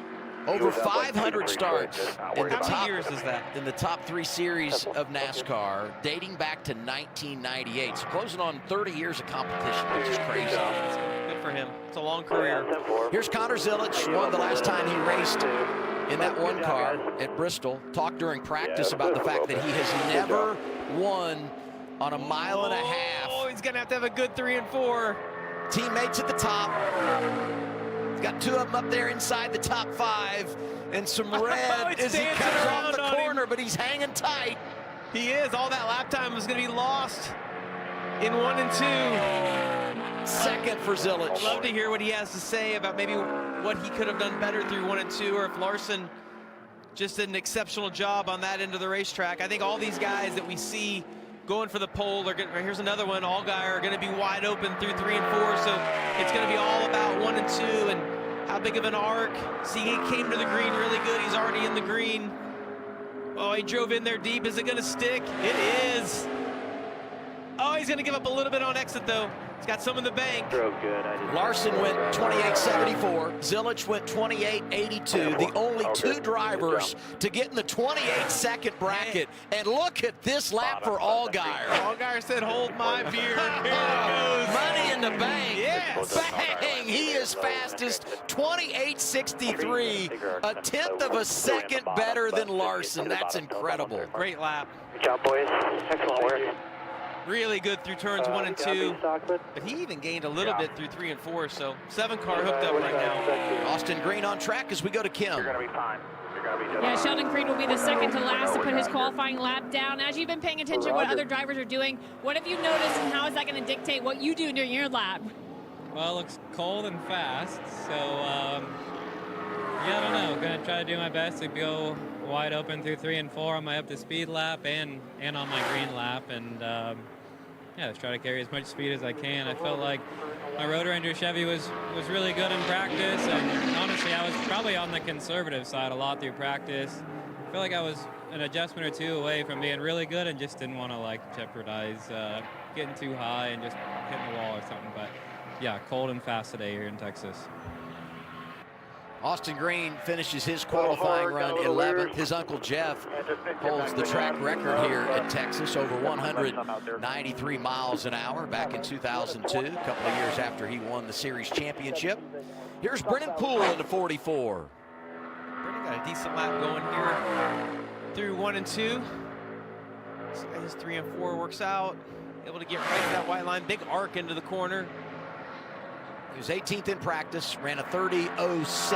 Over 500 starts in the
How many years is that?
In the top 3 series of NASCAR, dating back to 1998. So closing on 30 years of competition, which is crazy.
Good for him. It's a long career.
Here's Connor Zilic, won the last time he raced in that one car at Bristol. Talked during practice about the fact that he has never won on a mile and a half.
Oh, he's going to have a good 3 and 4.
Teammates at the top. Got 2 of them up there inside the top 5, and some red as he comes off the corner, but he's hanging tight.
He is. All that lap time was going to be lost in 1 and 2.
Second for Zilic.
I'd love to hear what he has to say about maybe what he could have done better through 1 and 2, or if Larson just did an exceptional job on that end of the racetrack. I think all these guys that we see going for the pole, here's another one, Allgaier are going to be wide open through 3 and 4, so it's going to be all about 1 and 2 and how big of an arc. See, he came to the green really good. He's already in the green. Oh, he drove in there deep. Is it going to stick? It is. Oh, he's going to give up a little bit on exit, though. He's got some in the bank.
Drove good.
Larson went 28.74. Zilich went 28.82. The only two drivers to get in the 28-second bracket. And look at this lap for Allgaier.
Allgaier said, hold my beer. Here it goes.
Money in the bank.
Yes.
Bang! He is fastest. 28.63. A tenth of a second better than Larson. That's incredible.
Great lap.
Good job, boys. Excellent work.
Really good through turns 1 and 2, but he even gained a little bit through 3 and 4, so 7 car hooked up right now.
Austin Green on track as we go to Kim.
You're going to be fine.
Yeah, Sheldon Creed will be the second to last to put his qualifying lap down. As you've been paying attention to what other drivers are doing, what have you noticed and how is that going to dictate what you do during your lap?
Well, it looks cold and fast, so yeah, I don't know. Going to try to do my best to go wide open through 3 and 4 on my up to speed lap and on my green lap, and yeah, just try to carry as much speed as I can. I felt like my Road Ranger Chevy was really good in practice, and honestly, I was probably on the conservative side a lot through practice. I feel like I was an adjustment or two away from being really good and just didn't want to like jeopardize getting too high and just hitting the wall or something. But yeah, cold and fast today here in Texas.
Austin Green finishes his qualifying run 11th. His uncle Jeff holds the track record here at Texas, over 193 miles an hour back in 2002, a couple of years after he won the series championship. Here's Brennan Poole into 44.
Brennan got a decent lap going here through 1 and 2. His 3 and 4 works out. Able to get right to that white line. Big arc into the corner.
He was 18th in practice, ran a 30.06.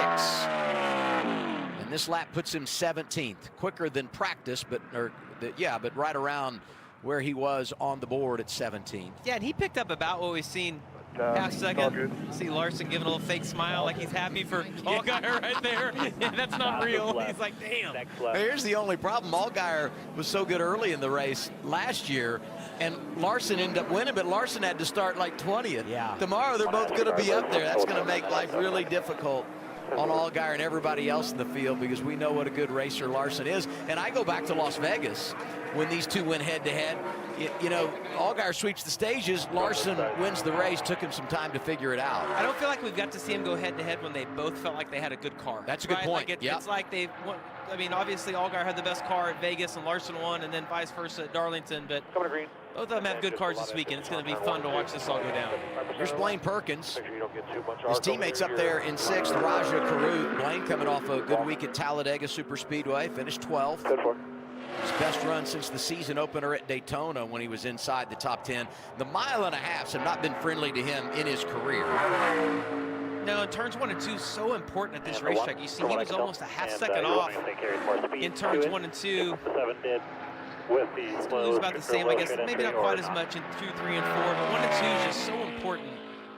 And this lap puts him 17th. Quicker than practice, but right around where he was on the board at 17th.
Yeah, and he picked up about what we've seen half second. See Larson giving a little fake smile like he's happy for Allgaier right there. Yeah, that's not real. He's like, damn.
Here's the only problem. Allgaier was so good early in the race last year, and Larson ended up winning, but Larson had to start like 20th.
Yeah.
Tomorrow they're both going to be up there. That's going to make life really difficult on Allgaier and everybody else in the field, because we know what a good racer Larson is. And I go back to Las Vegas when these two went head-to-head. You know, Allgaier sweeps the stages, Larson wins the race. Took him some time to figure it out.
I don't feel like we've got to see him go head-to-head when they both felt like they had a good car.
That's a good point.
Like it's like they won. I mean, obviously Allgaier had the best car at Vegas and Larson won, and then vice versa at Darlington, but both of them have good cars this weekend. It's going to be fun to watch this all go down.
Here's Blaine Perkins. His teammates up there in 6th, Raja Karut. Blaine coming off a good week at Talladega Super Speedway, finished 12th. His best run since the season opener at Daytona when he was inside the top 10. The mile and a half have not been friendly to him in his career.
No, and turns 1 and 2 so important at this racetrack. You see, he was almost a half second off in turns 1 and 2. He's going to lose about the same, I guess. Maybe not quite as much in 2, 3, and 4, but 1 and 2 is just so important.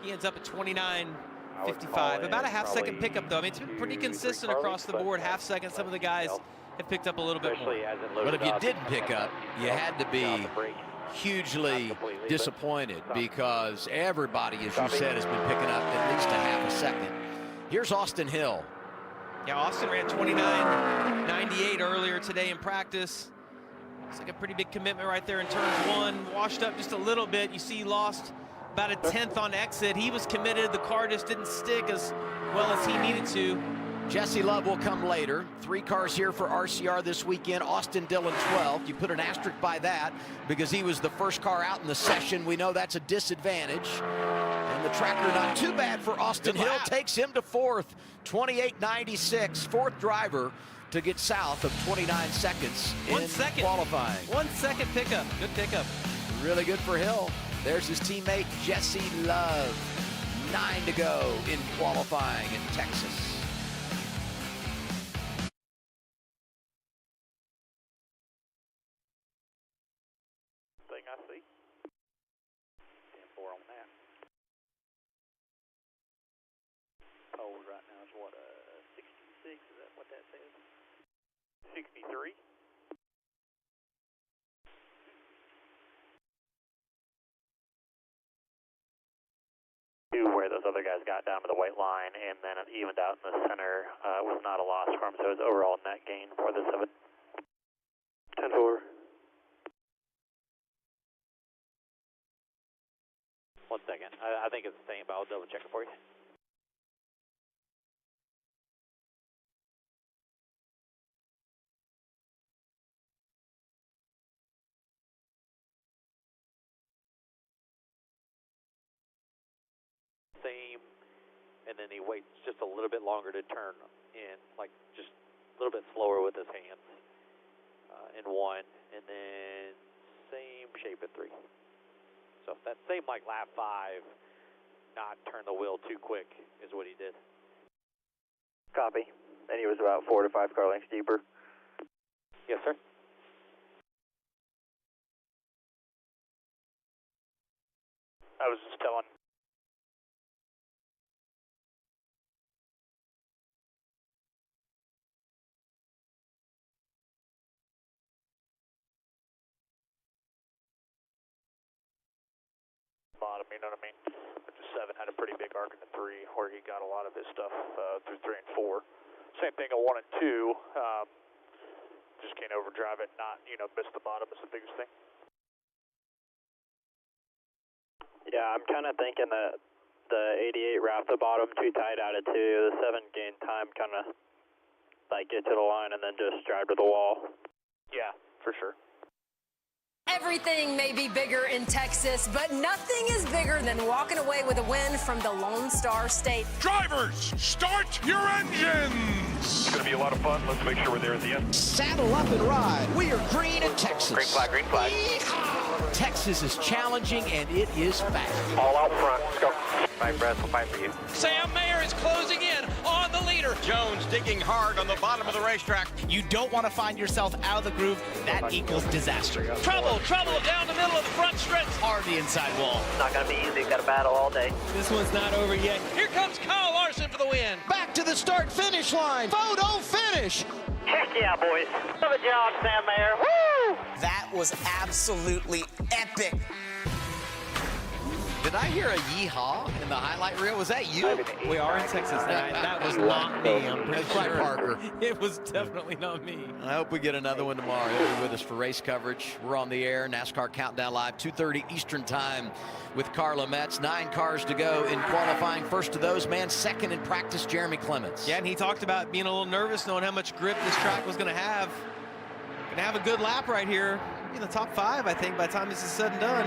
He ends up at 29.55. About a half-second pickup, though. I mean, it's been pretty consistent across the board. Half second. Some of the guys have picked up a little bit more.
But if you didn't pick up, you had to be hugely disappointed, because everybody, as you said, has been picking up at least a half a second. Here's Austin Hill.
Yeah, Austin ran 29.98 earlier today in practice. It's like a pretty big commitment right there in turns 1. Washed up just a little bit. You see he lost about a 10th on exit. He was committed. The car just didn't stick as well as he needed to.
Jesse Love will come later. 3 cars here for RCR this weekend. Austin Dillon 12th. You put an asterisk by that because he was the first car out in the session. We know that's a disadvantage. And the tracker not too bad for Austin Hill. Takes him to 4th. 28.96. 4th driver to get south of 29 seconds in qualifying.
1 second pickup. Good pickup.
Really good for Hill. There's his teammate Jesse Love. 9 to go in qualifying in Texas.
Thing I see. 10-4 on that. Cold right now is what, 66? Is that what that says? 63. Where those other guys got down to the white line, and then it evened out in the center, was not a loss for him, so it's overall net gain for this of it. I think it's the same, but I'll double check it for you. Same, and then he waits just a little bit longer to turn in, like just a little bit slower with his hands in 1, and then same shape at 3. So that same like lap 5, not turn the wheel too quick is what he did.
Copy. And he was about 4 to 5 car lengths deeper.
Yes, sir.
I was just telling. Bottom, you know what I mean? But the 7 had a pretty big arc in the 3 where he got a lot of his stuff through 3 and 4. Same thing on 1 and 2. Just can't overdrive it, not, miss the bottom is the biggest thing.
Yeah, I'm kind of thinking that the 88 wrapped the bottom too tight out of 2. The 7 gained time, kind of like get to the line and then just drive to the wall.
Yeah, for sure.
Everything may be bigger in Texas, but nothing is bigger than walking away with a win from the Lone Star State.
Drivers, start your engines!
It's going to be a lot of fun. Let's make sure we're there at the end.
Saddle up and ride. We are green in Texas.
Green flag, green flag.
Yeehaw! Texas is challenging, and it is fast.
All out front. Let's go. Fight, Brad. We'll fight for you.
Sam Mayer is closing in on the leader.
Jones digging hard on the bottom of the racetrack.
You don't want to find yourself out of the groove. That equals disaster.
Trouble down the middle of the front stretch.
Hard the inside wall.
It's not going to be easy. Got to battle all day.
This one's not over yet. Here comes Kyle Larson for the win.
Back to the start-finish line. Photo finish.
Heck yeah, boys. Good job, Sam Mayer. Woo!
That was absolutely epic.
Did I hear a yeehaw in the highlight reel? Was that you?
We are in Texas tonight. That was not me. I'm pretty sure.
Parker.
It was definitely not me.
I hope we get another one tomorrow. He'll be with us for race coverage. We're on the air. NASCAR Countdown Live, 2:30 Eastern Time with Carla Metz. 9 cars to go in qualifying. First of those, man, second in practice, Jeremy Clements.
Yeah, and he talked about being a little nervous knowing how much grip this track was going to have. Going to have a good lap right here. In the top 5, I think, by the time this is said and done.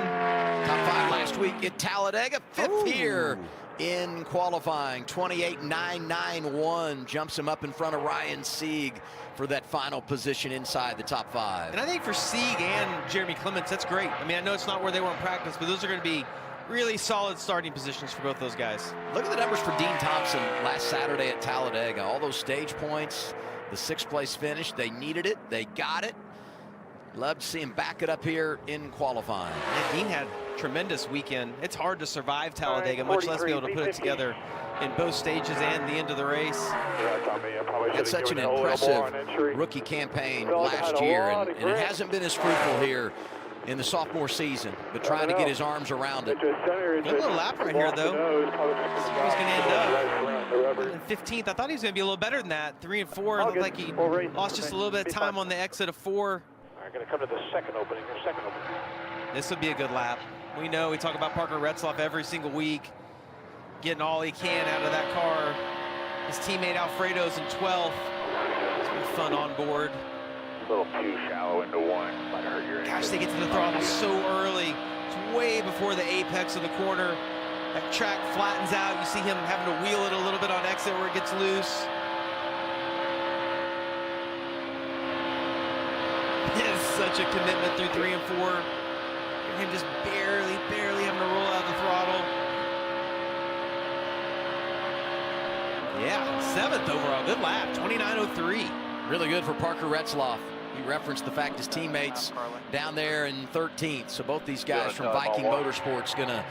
Top 5 last week at Talladega, 5th here in qualifying. 28.991 jumps him up in front of Ryan Sieg for that final position inside the top 5.
And I think for Sieg and Jeremy Clements, that's great. I mean, I know it's not where they were in practice, but those are going to be really solid starting positions for both those guys.
Look at the numbers for Dean Thompson last Saturday at Talladega. All those stage points, the 6th place finish, they needed it, they got it. Love to see him back it up here in qualifying.
Yeah, Dean had a tremendous weekend. It's hard to survive Talladega, much less be able to put it together in both stages and the end of the race.
Had such an impressive rookie campaign last year, and it hasn't been as fruitful here in the sophomore season, but trying to get his arms around it.
Good little lap right here, though. Let's see where he's going to end up. 15th. I thought he was going to be a little better than that. 3 and 4. It looked like he lost just a little bit of time on the exit of 4.
Going to come to the second opening.
This would be a good lap. We know we talk about Parker Retzlaff every single week, getting all he can out of that car. His teammate Alfredo's in 12th. It's been fun on board.
A little too shallow into 1. Might hurt your
Gosh, they get to the throttle so early. It's way before the apex of the corner. That track flattens out. You see him having to wheel it a little bit on exit where it gets loose. Such a commitment through 3 and 4. Him just barely having to roll out the throttle. Yeah, 7th overall. Good lap, 29.03.
Really good for Parker Retzlaff. He referenced the fact his teammates down there in 13th. So both these guys from Viking Motorsports gonna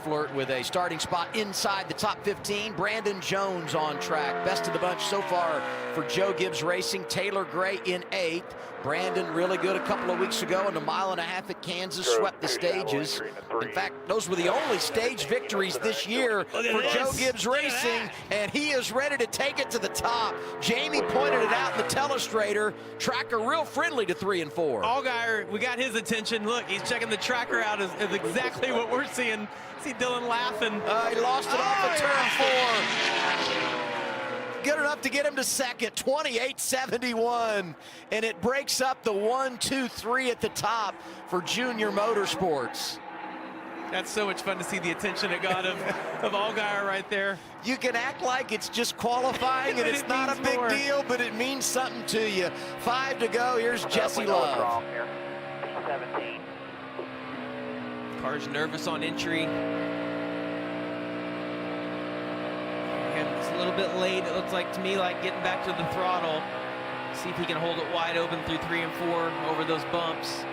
flirt with a starting spot inside the top 15. Brandon Jones on track. Best of the bunch so far for Joe Gibbs Racing. Taylor Gray in 8th. Brandon really good a couple of weeks ago in a 1.5 miles at Kansas, swept the stages. In fact, those were the only stage victories this year for Joe Gibbs Racing, and he is ready to take it to the top. Jamie pointed it out in the telestrator. Tracker real friendly to 3 and 4.
Allgaier, we got his attention. Look, he's checking the tracker out is exactly what we're seeing. See see Dylan laughing.
He lost it off of turn 4. Good enough to get him to second, 28.71. And it breaks up the 1, 2, 3 at the top for Junior Motorsports.
That's so much fun to see the attention it got of Allgaier right there.
You can act like it's just qualifying and it's not a big deal, but it means something to you. 5 to go. Here's Jesse Love.
17.
Car's nervous on entry. And it's a little bit late. It looks like to me like getting back to the throttle. See if he can hold it wide open through 3 and 4 over those bumps.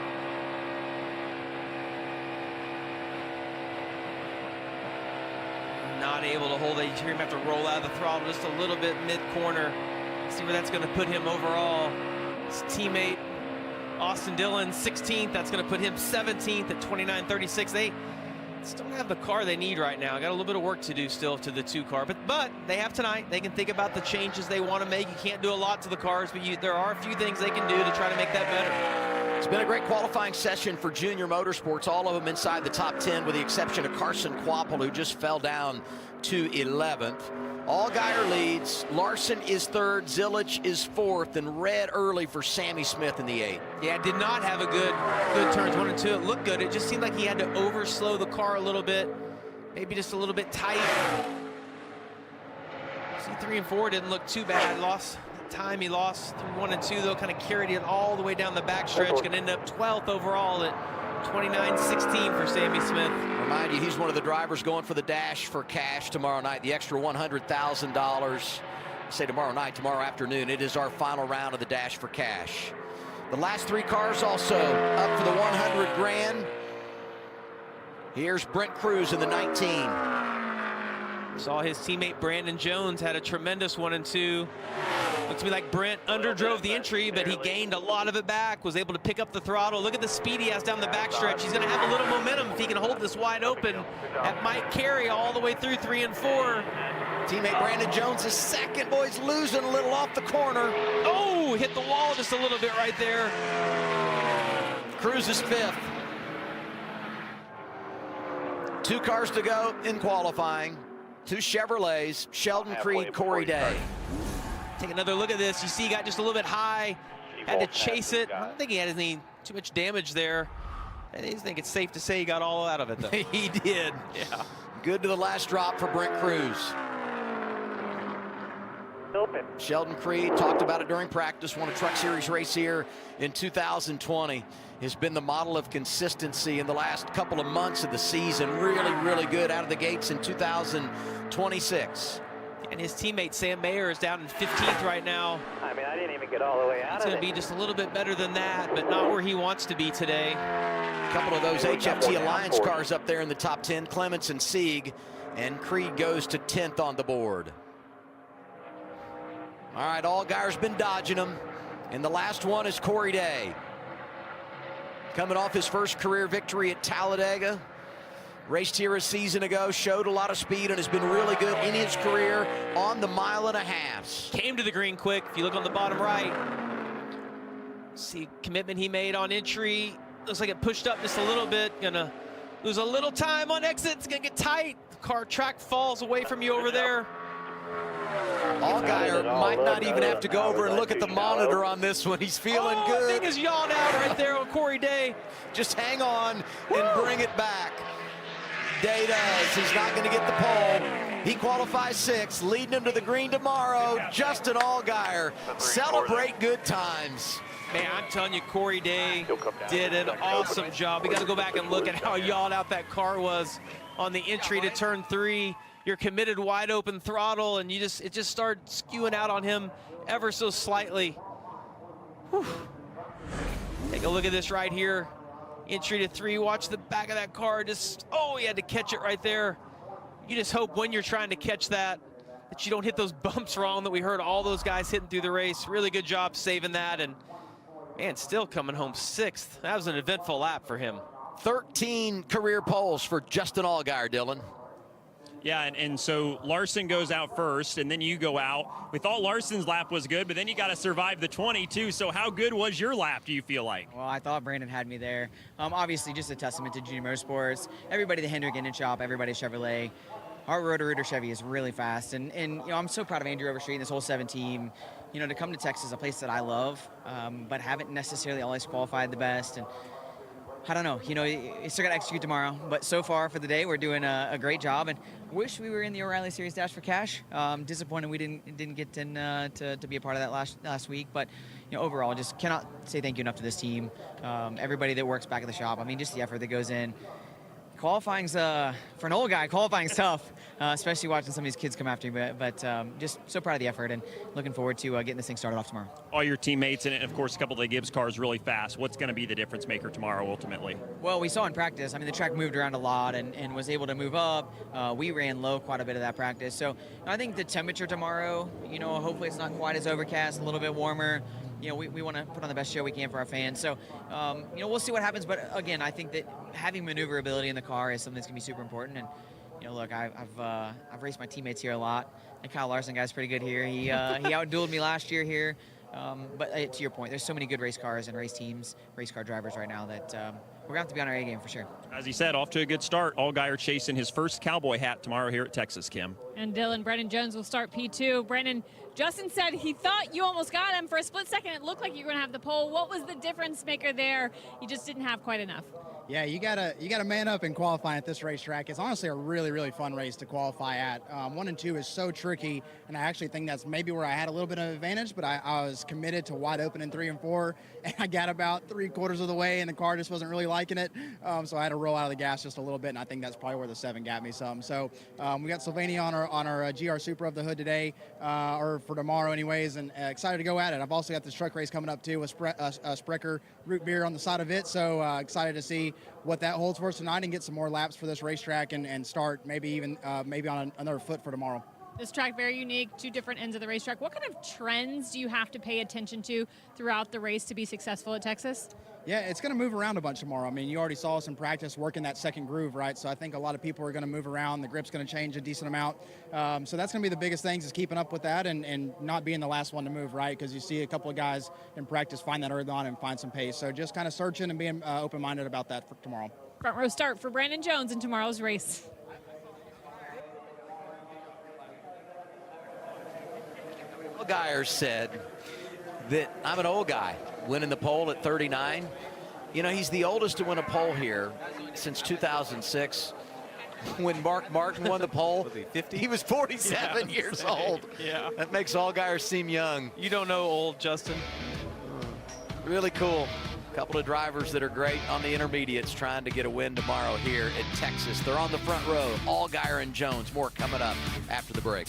Not able to hold it. You hear him have to roll out of the throttle just a little bit mid-corner. See where that's going to put him overall. His teammate Austin Dillon 16th. That's going to put him 17th at 29.36. They still don't have the car they need right now. Got a little bit of work to do still to the 2 car, but they have tonight. They can think about the changes they want to make. You can't do a lot to the cars, but there are a few things they can do to try to make that better.
It's been a great qualifying session for Junior Motorsports, all of them inside the top 10 with the exception of Carson Kvapil, who just fell down to 11th. Allgaier leads, Larson is 3rd, Zilich is 4th, and red early for Sammy Smith in the 8th.
Yeah, did not have a good turns 1 and 2. It looked good. It just seemed like he had to overslow the car a little bit, maybe just a little bit tight. See, 3 and 4 didn't look too bad. Lost time he lost through 1 and 2 though, kind of carried it all the way down the backstretch. Going to end up 12th overall at 29.16 for Sammy Smith.
Remind you, he's one of the drivers going for the dash for cash tomorrow night, the extra $100,000. Say tomorrow night, tomorrow afternoon. It is our final round of the dash for cash. The last 3 cars also up for the 100 grand. Here's Brent Cruz in the 19.
Saw his teammate Brandon Jones had a tremendous 1 and 2. Looks to me like Brent underdrove the entry, but he gained a lot of it back, was able to pick up the throttle. Look at the speed he has down the backstretch. He's going to have a little momentum if he can hold this wide open. That might carry all the way through 3 and 4.
Teammate Brandon Jones is second. Boys losing a little off the corner.
Oh, hit the wall just a little bit right there.
Cruz is 5th. 2 cars to go in qualifying. 2 Chevrolets, Sheldon Creed, Corey Day.
Take another look at this. You see he got just a little bit high, had to chase it. I don't think he had too much damage there. I think it's safe to say he got all out of it, though.
He did.
Yeah.
Good to the last drop for Brent Cruz.
Open.
Sheldon Creed talked about it during practice, won a Truck Series race here in 2020. Has been the model of consistency in the last couple of months of the season. Really, really good out of the gates in 2026.
And his teammate Sam Mayer is down in 15th right now.
I mean, I didn't even get all the way out
It's
of it.
going to be just a little bit better than that, but not where he wants to be today.
A couple of those HFT Alliance cars up there in the top 10, Clements and Sieg, and Creed goes to 10th on the board. All right, Allgaier's been dodging them, and the last one is Corey Day. Coming off his first career victory at Talladega. Raced here a season ago, showed a lot of speed, and has been really good in his career on the 1.5 miles.
Came to the green quick. If you look on the bottom right, see commitment he made on entry. Looks like it pushed up just a little bit. Gonna lose a little time on exit. It's gonna get tight. The car track falls away from you over there.
Allgaier might not even have to go over and look at the monitor on this one. He's feeling good.
Thing is yawned out right there on Corey Day.
Just hang on and bring it back. Day does. He's not going to get the pole. He qualifies 6th, leading him to the green tomorrow. Justin Allgaier, celebrate good times.
Man, I'm telling you, Corey Day did an awesome job. We got to go back and look at how yawed out that car was on the entry to turn 3. You're committed wide open throttle, and it just started skewing out on him ever so slightly. Whew. Take a look at this right here. Entry to 3, watch the back of that car. He had to catch it right there. You just hope when you're trying to catch that you don't hit those bumps wrong that we heard all those guys hitting through the race. Really good job saving that, and man, still coming home 6th. That was an eventful lap for him.
13 career poles for Justin Allgaier, Dylan.
Yeah, and so Larson goes out first, and then you go out. We thought Larson's lap was good, but then you got to survive the 22. So how good was your lap, do you feel like?
Well, I thought Brandon had me there. Obviously, just a testament to Junior Motorsports. Everybody, the Hendrick Engine Shop, everybody Chevrolet. Our Roto-Rooter Chevy is really fast, and you know, I'm so proud of Andrew Overstreet and this whole 7 team. You know, to come to Texas, a place that I love, but haven't necessarily always qualified the best. And I don't know, you know, you still got to execute tomorrow. But so far for the day, we're doing a great job, and wish we were in the O'Reilly Series Dash for cash. Disappointed we didn't get in, to be a part of that last week. But you know, overall, just cannot say thank you enough to this team, everybody that works back at the shop. I mean, just the effort that goes in. Qualifying's, for an old guy, qualifying's tough, especially watching some of these kids come after me. But just so proud of the effort and looking forward to getting this thing started off tomorrow.
All your teammates, and of course, a couple of the Gibbs cars really fast. What's going to be the difference maker tomorrow, ultimately?
Well, we saw in practice, I mean, the track moved around a lot and was able to move up. We ran low quite a bit of that practice. So I think the temperature tomorrow, you know, hopefully it's not quite as overcast, a little bit warmer. You know, we want to put on the best show we can for our fans. So, you know, we'll see what happens. But again, I think that having maneuverability in the car is something that's going to be super important. And, you know, look, I've raced my teammates here a lot. And Kyle Larson guy's pretty good here. He outdueled me last year here. But to your point, there's so many good race cars and race teams, race car drivers right now that we're going to have to be on our A game for sure.
As he said, off to a good start. Allgaier chasing his first cowboy hat tomorrow here at Texas, Kim.
And Dylan, Brandon Jones will start P2. Brandon, Justin said he thought you almost got him. For a split second, it looked like you were going to have the pole. What was the difference maker there? You just didn't have quite enough.
Yeah, you gotta man up and qualify at this racetrack. It's honestly a really, really fun race to qualify at. 1 and 2 is so tricky, and I actually think that's maybe where I had a little bit of advantage, but I was committed to wide open in 3 and 4, and I got about 3/4 of the way, and the car just wasn't really liking it, so I had to roll out of the gas just a little bit, and I think that's probably where the 7 got me some. So we got Sylvania on our GR Super of the hood today, or for tomorrow anyways, and excited to go at it. I've also got this truck race coming up too with Sprecher root beer on the side of it, so excited to see what that holds for us tonight and get some more laps for this racetrack and start maybe even maybe on another foot for tomorrow.
This track, very unique, 2 different ends of the racetrack. What kind of trends do you have to pay attention to throughout the race to be successful at Texas?
Yeah, it's going to move around a bunch tomorrow. I mean, you already saw us in practice working that second groove, right? So I think a lot of people are going to move around. The grip's going to change a decent amount. So that's going to be the biggest things is keeping up with that and not being the last one to move, right? Because you see a couple of guys in practice find that early on and find some pace. So just kind of searching and being open-minded about that for tomorrow.
Front row start for Brandon Jones in tomorrow's race.
Allgaier said that I'm an old guy, winning the pole at 39. You know, he's the oldest to win a pole here since 2006. When Mark Martin won the pole,
Was he 50?
He was 47 years old.
Yeah.
That makes Allgaier seem young.
You don't know old, Justin.
Really cool. A couple of drivers that are great on the intermediates trying to get a win tomorrow here at Texas. They're on the front row. Allgaier and Jones. More coming up after the break.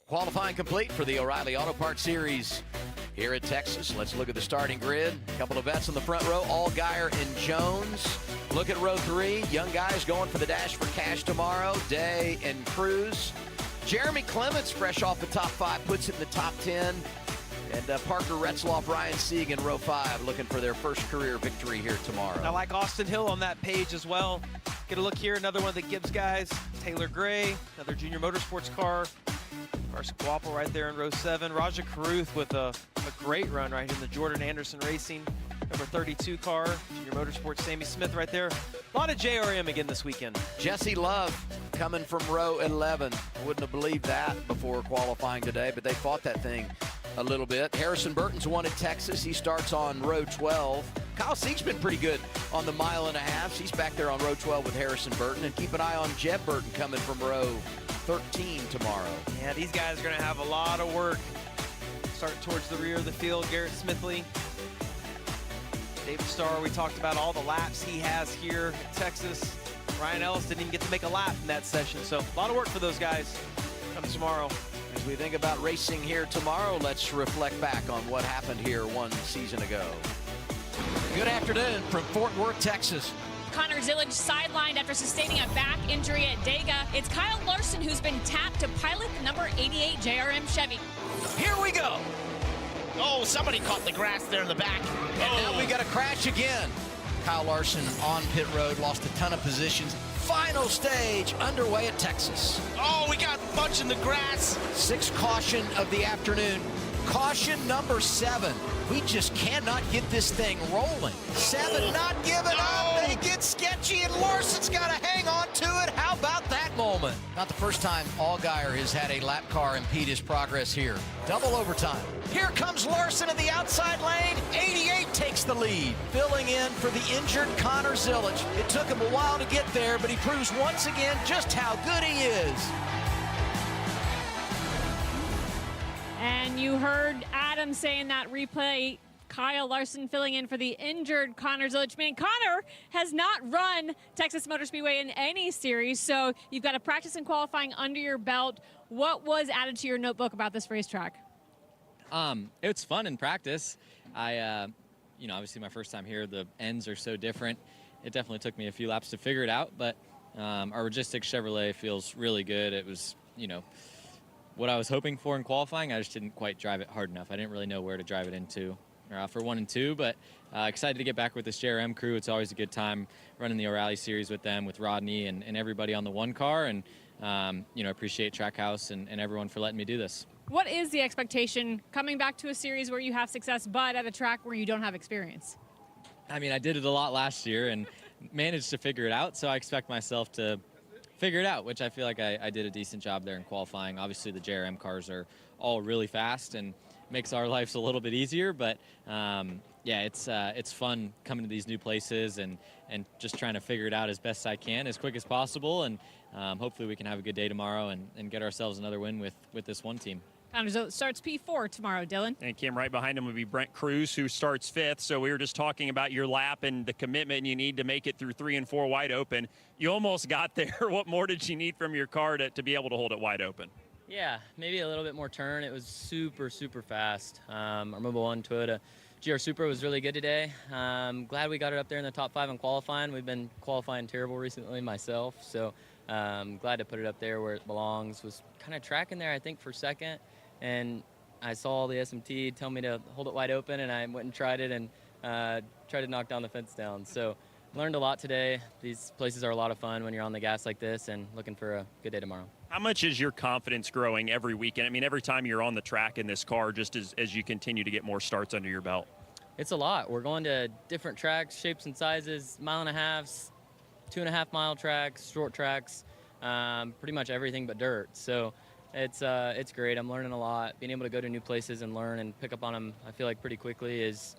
Qualifying complete for the O'Reilly Auto Parts Series here at Texas. Let's look at the starting grid. A couple of vets in the front row, Allgaier and Jones. Look at row 3, young guys going for the dash for cash tomorrow, Day and Cruz. Jeremy Clements, fresh off the top 5, puts it in the top 10. And Parker Retzloff, Ryan Sieg in row 5, looking for their first career victory here tomorrow.
I like Austin Hill on that page as well. Get a look here, another one of the Gibbs guys. Taylor Gray, another junior motorsports car. Carson Guapo right there in row 7. Raja Caruth with a great run right here in the Jordan Anderson Racing, number 32 car. Junior motorsports, Sammy Smith right there. A lot of JRM again this weekend.
Jesse Love coming from row 11. Wouldn't have believed that before qualifying today, but they fought that thing a little bit. Harrison Burton's won at Texas. He starts on row 12. Kyle Sieg's been pretty good on the mile and a half. He's back there on row 12 with Harrison Burton. And keep an eye on Jeb Burton coming from row 13 tomorrow.
Yeah, these guys are going to have a lot of work. Starting towards the rear of the field, Garrett Smithley. David Starr, we talked about all the laps he has here at Texas. Ryan Ellis didn't even get to make a lap in that session. So a lot of work for those guys come tomorrow.
As we think about racing here tomorrow, let's reflect back on what happened here one season ago. Good afternoon from Fort Worth, Texas.
Connor Zillage sidelined after sustaining a back injury at Dega. It's Kyle Larson who's been tapped to pilot the number 88 JRM Chevy.
Here we go. Oh, somebody caught the grass there in the back.
And now we got a crash again. Kyle Larson on pit road, lost a ton of positions. Final stage underway at Texas.
Oh, we got a bunch in the grass.
6th caution of the afternoon. Caution number 7. We just cannot get this thing rolling. 7 not giving up. They get sketchy, and Larson's got to hang on to it. How about that moment? Not the first time Allgaier has had a lap car impede his progress here. Double overtime. Here comes Larson in the outside lane. 88 takes the lead. Filling in for the injured Connor Zillage. It took him a while to get there, but he proves once again just how good he is.
And you heard Adam saying that replay, Kyle Larson filling in for the injured Connor Zillage. Man, Connor has not run Texas Motor Speedway in any series, so you've got to practice and qualifying under your belt. What was added to your notebook about this racetrack?
It's fun in practice. Obviously my first time here, the ends are so different. It definitely took me a few laps to figure it out, but our Logistics Chevrolet feels really good. It was, what I was hoping for in qualifying. I just didn't quite drive it hard enough. I didn't really know where to drive it into for 1 and 2, but excited to get back with this JRM crew. It's always a good time running the O'Reilly series with them, with Rodney and everybody on the one car, and appreciate Trackhouse and everyone for letting me do this.
What is the expectation coming back to a series where you have success, but at a track where you don't have experience?
I mean, I did it a lot last year and managed to figure it out, so I expect myself to figure it out, which I feel like I did a decent job there in qualifying. Obviously, the JRM cars are all really fast and makes our lives a little bit easier, but it's fun coming to these new places and just trying to figure it out as best I can, as quick as possible, and hopefully we can have a good day tomorrow and get ourselves another win with this one team.
Connor starts P4 tomorrow, Dylan.
And Kim, right behind him would be Brent Cruz, who starts 5th. So we were just talking about your lap and the commitment you need to make it through 3 and 4 wide open. You almost got there. What more did you need from your car to be able to hold it wide open?
Yeah, maybe a little bit more turn. It was super, super fast. Our Mobile 1 Toyota GR Supra was really good today. Glad we got it up there in the top 5 in qualifying. We've been qualifying terrible recently myself, so glad to put it up there where it belongs. Was kind of tracking there, I think, for 2nd. And I saw the SMT tell me to hold it wide open, and I went and tried it and tried to knock down the fence down. So learned a lot today. These places are a lot of fun when you're on the gas like this, and looking for a good day tomorrow.
How much is your confidence growing every weekend? I mean, every time you're on the track in this car, just as you continue to get more starts under your belt?
It's a lot. We're going to different tracks, shapes and sizes, 1.5 miles, 2.5 mile tracks, short tracks, pretty much everything but dirt. So it's great. I'm learning a lot. Being able to go to new places and learn and pick up on them, I feel like pretty quickly is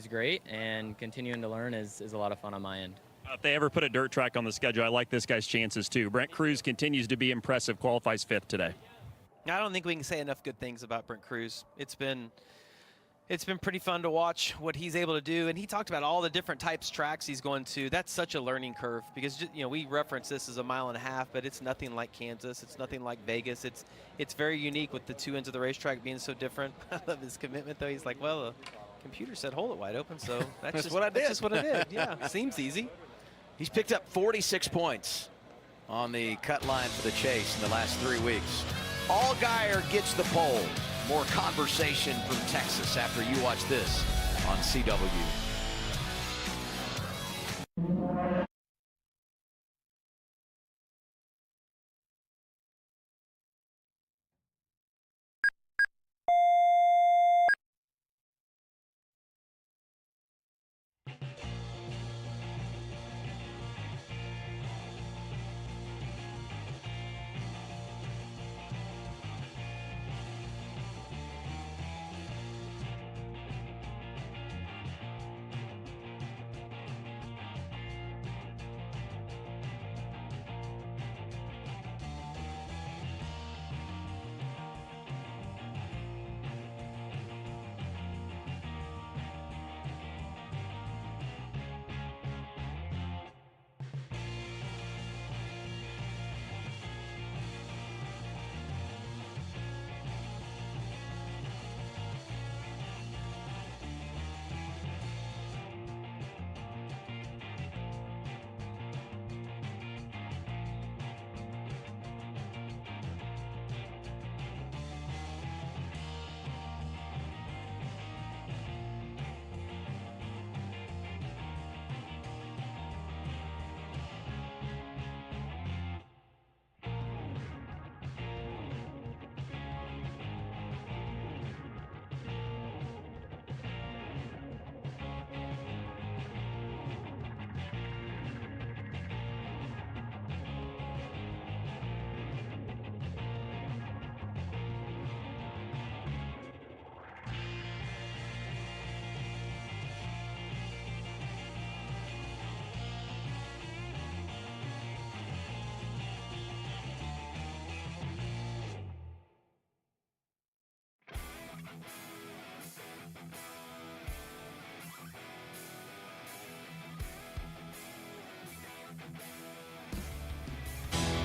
great, and continuing to learn is a lot of fun on my end.
If they ever put a dirt track on the schedule, I like this guy's chances too. Brent Cruz continues to be impressive, qualifies 5th today.
I don't think we can say enough good things about Brent Cruz. It's been It's been pretty fun to watch what he's able to do, and he talked about all the different types of tracks he's going to. That's such a learning curve because, you know, we reference this as a 1.5 miles, but it's nothing like Kansas. It's nothing like Vegas. It's very unique with the two ends of the racetrack being so different. I love his commitment, though. He's like, well, the computer said hold it wide open, so that's just what I did. That's just what I did. Yeah, seems easy.
He's picked up 46 points on the cut line for the chase in the last 3 weeks. Allgaier gets the pole. More conversation from Texas after you watch this on CW.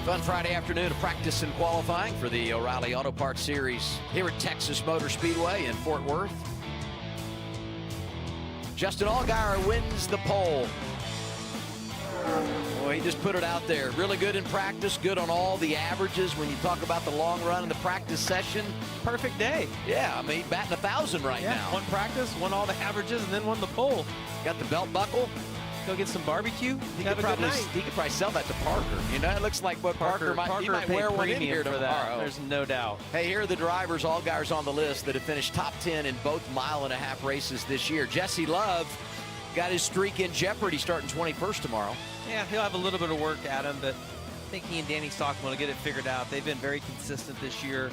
Fun Friday afternoon of practice and qualifying for the O'Reilly Auto Parts Series here at Texas Motor Speedway in Fort Worth. Justin Allgaier wins the pole. Boy, he just put it out there. Really good in practice, good on all the averages. When you talk about the long run in the practice session,
perfect day.
Yeah, I mean, batting 1,000 right now.
Won practice, won all the averages, and then won the pole.
Got the belt buckle.
Go get some barbecue.
He could probably sell that to Parker. You know, it looks like what Parker might wear one in here tomorrow.
There's no doubt.
Hey, here are the drivers, Allgaier's on the list, that have finished top 10 in both 1.5 mile races this year. Jesse Love got his streak in jeopardy starting 21st tomorrow.
Yeah, he'll have a little bit of work at him, but I think he and Danny Stockman will get it figured out. They've been very consistent this year.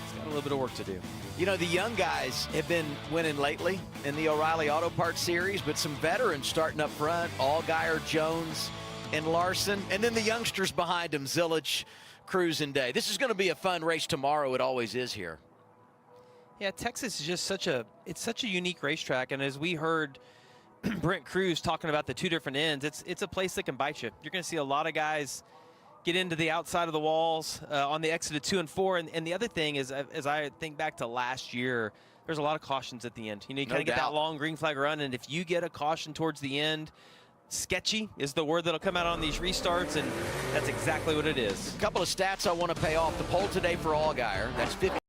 He's got a little bit of work to do.
You know, the young guys have been winning lately in the O'Reilly Auto Parts Series, but some veterans starting up front, Allgaier, Jones, and Larson, and then the youngsters behind them, Zillage, Cruz, and Day. This is going to be a fun race tomorrow. It always is here.
Yeah, Texas is just such a unique racetrack, and as we heard Brent Cruz talking about the two different ends, it's a place that can bite you. You're going to see a lot of guys get into the outside of the walls on the exit of 2 and 4. And the other thing is, as I think back to last year, there's a lot of cautions at the end. You know, you kind of get that long green flag run, and if you get a caution towards the end, sketchy is the word that'll come out on these restarts, and that's exactly what it is.
A couple of stats I want to pay off. The pole today for Allgaier, that's 50.